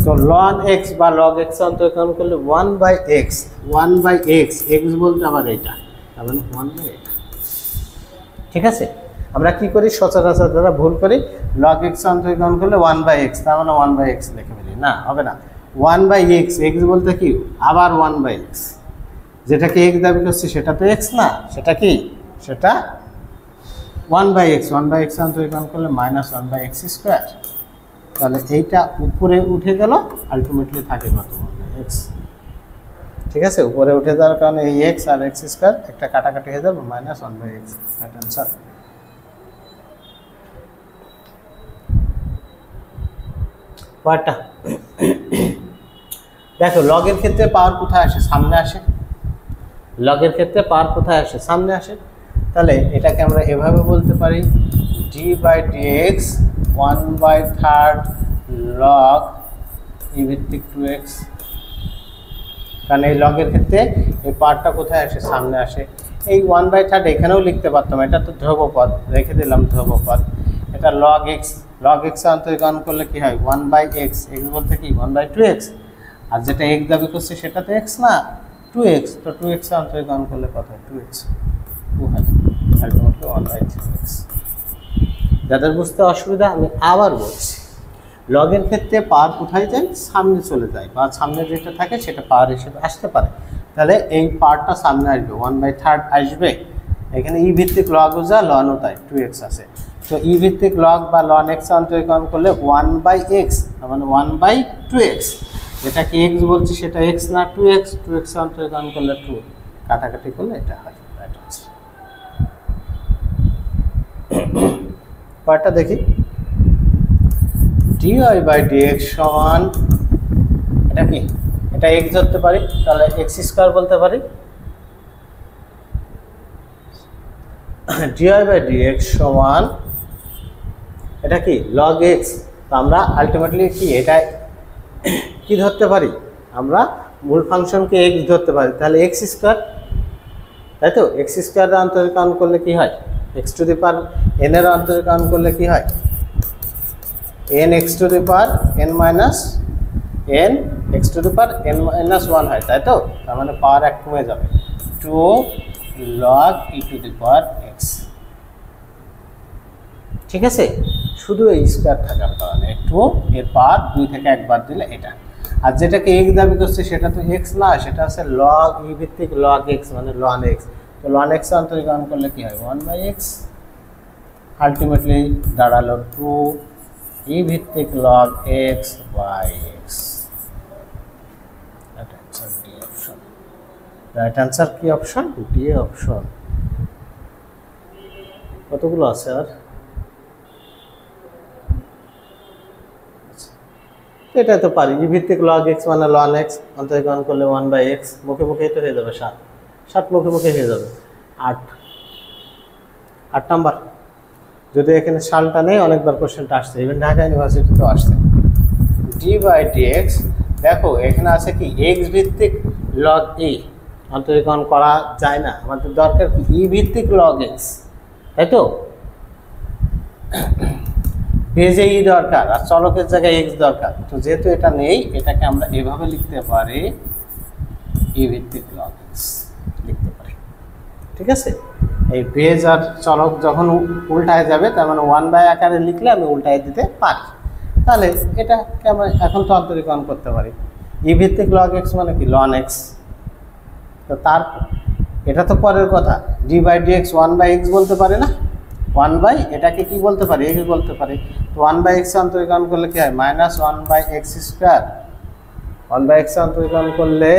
তো ln x বা log x অন্তরীকরণ করলে 1/x, 1/x, x বলতে আবার এটা, তার মানে 1/8, ঠিক আছে। আমরা কি করি সচরাচর দ্বারা ভুল করি, log x অন্তরীকরণ করলে 1/x, তার মানে 1/x লিখে ফেলি, না হবে না, 1/x, x বলতে কি আবার 1/x, যেটাকে x দাবি করছি সেটা তো x না, সেটা কি, সেটা 1/x, 1/x অন্তরীকরণ করলে -1/x স্কোয়ার, তাহলে এইটা উপরে উঠে গেল, আলটিমেটলি থাকে কত, x, ঠিক আছে, উপরে উঠে যাওয়ার কারণে এই x আর x স্কোয়ার একটা কাটাকাটি হয়ে যাবে, -1/x, রাইট অ্যান্সার। পরেরটা দেখো, লগের ক্ষেত্রে পাওয়ার কোথায় আসে, সামনে আসে, লগের ক্ষেত্রে পাওয়ার কোথায় আসে, সামনে আসে, তাহলে এটাকে আমরা এভাবে বলতে পারি d/dx 1/3 log e ভিত্তিক 2x, কারণ এই লগের ক্ষেত্রে এই পাওয়ারটা কোথায় আসে, সামনে আসে, এই 1/3 এখানেও লিখতে পারতাম, এটা তো ধ্রুবপদ, রেখে দিলাম ধ্রুবপদ, এটা log x, log x অন্তরীকরণ করলে কি হয় 1/x, x বলতে কি 1/2x, আর যেটা x দাবি করছে সেটা তো x না 2x, তো 2x অন্তরীকরণ করলে কত হয় 2x, 2 হয়, আলটিমেটলি 1/3x। যাদের বুঝতে অসুবিধা আমি আবার বলছি, লগের ক্ষেত্রে পাওয়ার কোথায় যায়, সামনে চলে যায়, বা সামনে যেটা থাকে সেটা পাওয়ার হিসেবে আসতে পারে, তাহলে এই পাওয়ারটা সামনে আসবে 1/3 আসবে, এখানে ই ভিত্তিক লগও যা লনও তাই 2x আছে, তো ই ভিত্তিক লগ বা ln x অন্তরীকরণ করলে 1/x, মানে 1/2x, যেটাকে x বলছি সেটা x না 2x, 2x অন্তরীকরণ করলে 2, কাটাকাটি করলে এটা হয়, রাইট আনসার। পরেরটা দেখি, dy বাই dx সমান এটা কি, এটা x ধরতে পারি, তাহলে x স্কয়ার বলতে পারি। dy বাই dx সমান এটা কি log x, তো আমরা আলটিমেটলি কি এটা কি ধরতে পারি, আমরা মূল ফাংশনকে x ধরতে পারি, তাহলে x স্কয়ার, তাই তো। x স্কয়ারের অন্তরীকরণ করলে কি হয়, x two the power n এর অন্তরীকরণ করলে কি হয়, n x two the power n minus n x two the power n minus 1 হয়, তাই তো। তার মানে পাওয়ার 1 কমে যাবে, 2 log e to the power x, ঠিক আছে। শুধু এই স্কয়ার থাকার কারণে একটু এর পাওয়ার 2 থেকে 1 বাদ দিলে এটা, আর যেটাকে x দাবি করছে সেটা তো x না, সেটা আছে log e ভিত্তিক log x মানে ln x, তো ln x অন্তরীকরণ করলে কি হয় 1/x, আলটিমেটলি দাঁড়ালো 2 e ভিত্তিক log x by x। Right answer কি অপশন ডি অপশন। কতগুলো আছে আর, এটা তো পারি, ই ভিত্তিক log x মানে ln x অন্তরীকরণ করলে 1/x, মুখে মুখে এটা হয়ে যাবে 7, 7 মুখে মুখে হয়ে যাবে 8 নাম্বার। যদি এখানে সালটা নেই, অনেকবার কোশ্চেনটা আসছে, ইভেন ঢাকা ইউনিভার্সিটিতেও আসছে। ডি বাই dx, দেখো এখানে আছে কি x ভিত্তিক log e অন্তরীকরণ করা যায় না, আমাদের দরকার কি ই ভিত্তিক log x, তাই তো। পেজে ই দরকার আর চলকের জায়গায় x দরকার, তো যেহেতু এটা নেই, এটাকে আমরা এভাবে লিখতে পারি ই ভিত্তিক log x লিখতে পারি, ঠিক আছে। এই পেজ আর চলক যখন উল্টায় যাবে, তার মানে 1/, আকারে লিখলে আমি উল্টায় দিতে পারি, তাহলে এটাকে আমরা এখন তো অন্তরীকরণ করতে পারি। ই ভিত্তিক log x মানে কি ln x, তো তার এটা তো পরের কথা, ডি বাই dx 1/x বলতে পারি না, 1/, এটাকে কি বলতে পারি x বলতে পারি, তো 1/x অন্তরীকরণ করলে কি হয় মাইনাস 1/x স্কয়ার, 1/x অন্তরীকরণ করলে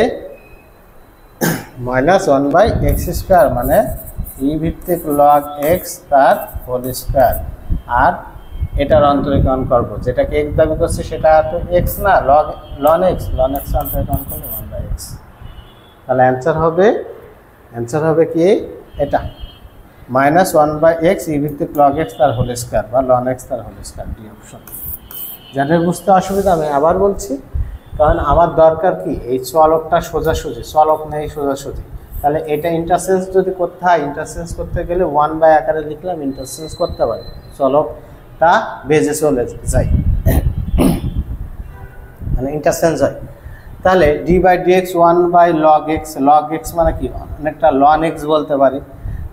মাইনাস 1/x স্কয়ার মানে ই ভিত্তিক log x তার হোল স্কয়ার, আর এটার অন্তরীকরণ করব, যেটাকে x দাবি করছে সেটা তো x না, ln x অন্তরীকরণ করলে 1/x, তাহলে অ্যান্সার হবে কি এটা মাইনাস 1/x ই ভিত্তিক log x তার হোল স্কয়ার বা ln x তার হোল স্কয়ার, ডি অপশন। যাদের বুঝতে অসুবিধা আমি আবার বলছি, কারণ আমার দরকার কি এই চলকটা সোজাসুজি, চলক নেই সোজাসুজি, তাহলে এটা ইন্টারচেঞ্জ যদি করতে হয়, ইন্টারচেঞ্জ করতে গেলে 1/, আকারে লিখলাম, ইন্টারচেঞ্জ করতে পারি, চলকটা বেজে চলে যায়, মানে ইন্টারচেঞ্জ হয়। তাহলে D by dx 1/log x মানে কি, অনেকটা ln x বলতে পারি,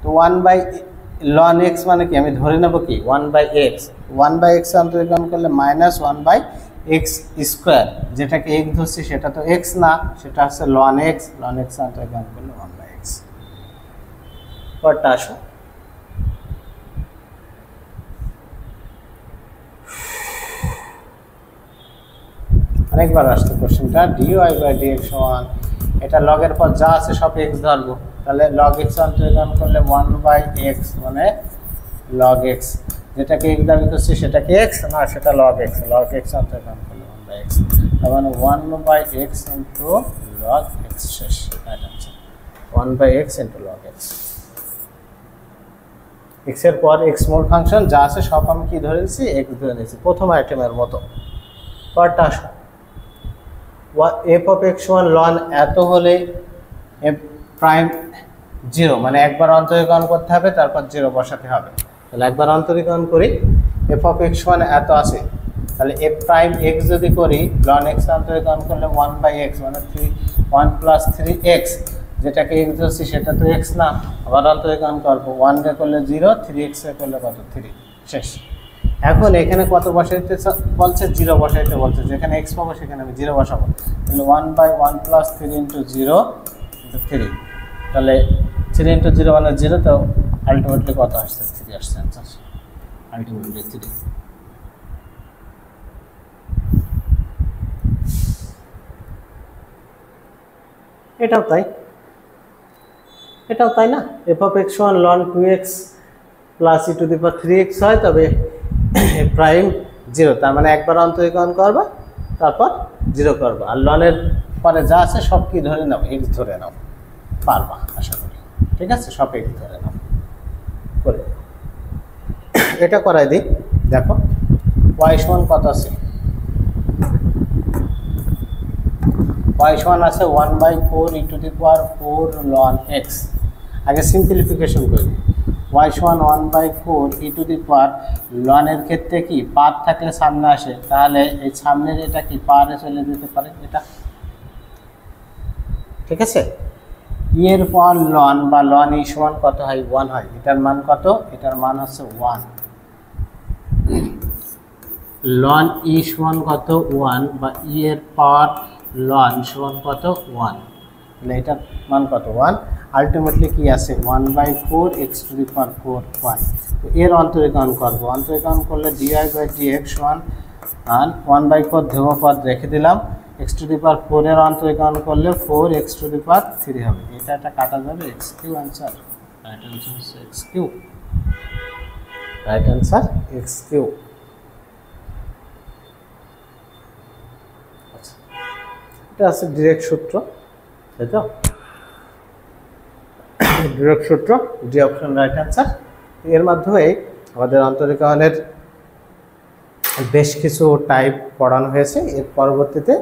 তো 1/ln x মানে কি, আমি ধরে নেব কি 1/x, 1/x অন্তরীকরণ করলে মাইনাস 1/x স্কয়ার, যেটাকে x ধরছি সেটা তো x না, সেটা হচ্ছে ln x অন্তরীকরণ করলে 1/x। পরটা আসো, অনেকবার আসতো কোশ্চেনটা, dy বাই dx সমান, এটা লগের পর যা আছে সব x ধরবো, তাহলে log x অন্তরীকরণ করলে 1/x মানে log x, যেটাকে x দাবি করছি সেটাকে x না, সেটা log x অন্তরীকরণ করলে 1/x, তার মানে 1/x ইন্টু log x শেষ, 1/x into log x। x এর পর x মূল ফাংশন যা আছে সব আমি কি ধরে নিয়েছি, x ধরে নিয়েছি, প্রথম আইটেমের মতো। পরটা আসো, f of x সমান ln এত হলে f প্রাইম 0, মানে একবার অন্তরীকরণ করতে হবে, তারপর 0 বসাতে হবে, তাহলে একবার অন্তরীকরণ করি, f of x সমান এত আছে, তাহলে f প্রাইম x যদি করি, ln x অন্তরীকরণ করলে 1/x মানে 1 প্লাস 3x, যেটাকে x ধরছি সেটা তো x না, আবার অন্তরীকরণ করবো, 1 রে করলে 0, 3x রে করলে কত 3, শেষ। এখন এখানে কত বসাইতে বলছে, 0 বসাইতে বলছে, যেখানে x পাবো সেখানে আমি 0 বসাবো, তাহলে 1/1 প্লাস 3 ইন্টু 0 ইন্টু 3, তাহলে 3 ইন্টু 0 মানে 0, তো আলটিমেটলি কত আসছে 3 আসছে অ্যান্সার, আলটিমেটলি 3। এটাও তাই না, f of x সমান ln 2x plus e to the power 3x হয়, তবে প্রাইম 0, তার মানে একবার অন্তরীকরণ করবা তারপর 0 করবা, আর লনের পরে যা আছে সব কি ধরে নাও, x ধরে নাও, পারবা আশা করি। ঠিক আছে, সব x ধরে নাও করে এটা করাই দিই। দেখো y সমান কত আছে, y সমান আছে 1/4 e to the power 4 ln x। আগে সিম্পলিফিকেশন করি, y সমান 1/4 e to the power ln এর ক্ষেত্রে কি পাওয়ার থাকলে সামনে আসে, তাহলে এই সামনের এটা কি পাওয়ারে চলে যেতে পারে এটা। ঠিক আছে, e এর পাওয়ার ln বা ln e সমান কত হয়, 1 হয়। এটার মান কত, এটার মান হচ্ছে 1। ln e সমান কত 1, বা e এর পাওয়ার ln সমান কত 1, তাহলে এটার মান কত 1। আলটিমেটলি কি আছে 1/4 x to the power 4 y। তো এর অন্তরীকরণ করব, অন্তরীকরণ করলে dy/dx সমান 1/4 ধ্রুবপদ রেখে দিলাম, x to the power 4 এর অন্তরীকরণ করলে 4x to the power 3 হবে। এটা কাটা যাবে, x³ आंसर, রাইট आंसर হচ্ছে x³, রাইট आंसर x³। আচ্ছা, এটা আছে ডিরেক্ট সূত্র, তাই তো, ডিরেক্ট সূত্র, ডি অপশন রাইট आंसर। এর মাধ্যমে আমাদের অন্তরীকরণের বেশ কিছু টাইপ পড়ানো হয়েছে। এর পরবর্তীতে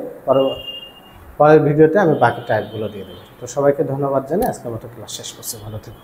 পরের ভিডিওতে আমি বাকি টাইপগুলো দিয়ে দেবো। তো সবাইকে ধন্যবাদ জানাই আজকের মতো ক্লাস শেষ করছি, ভালো থেকো।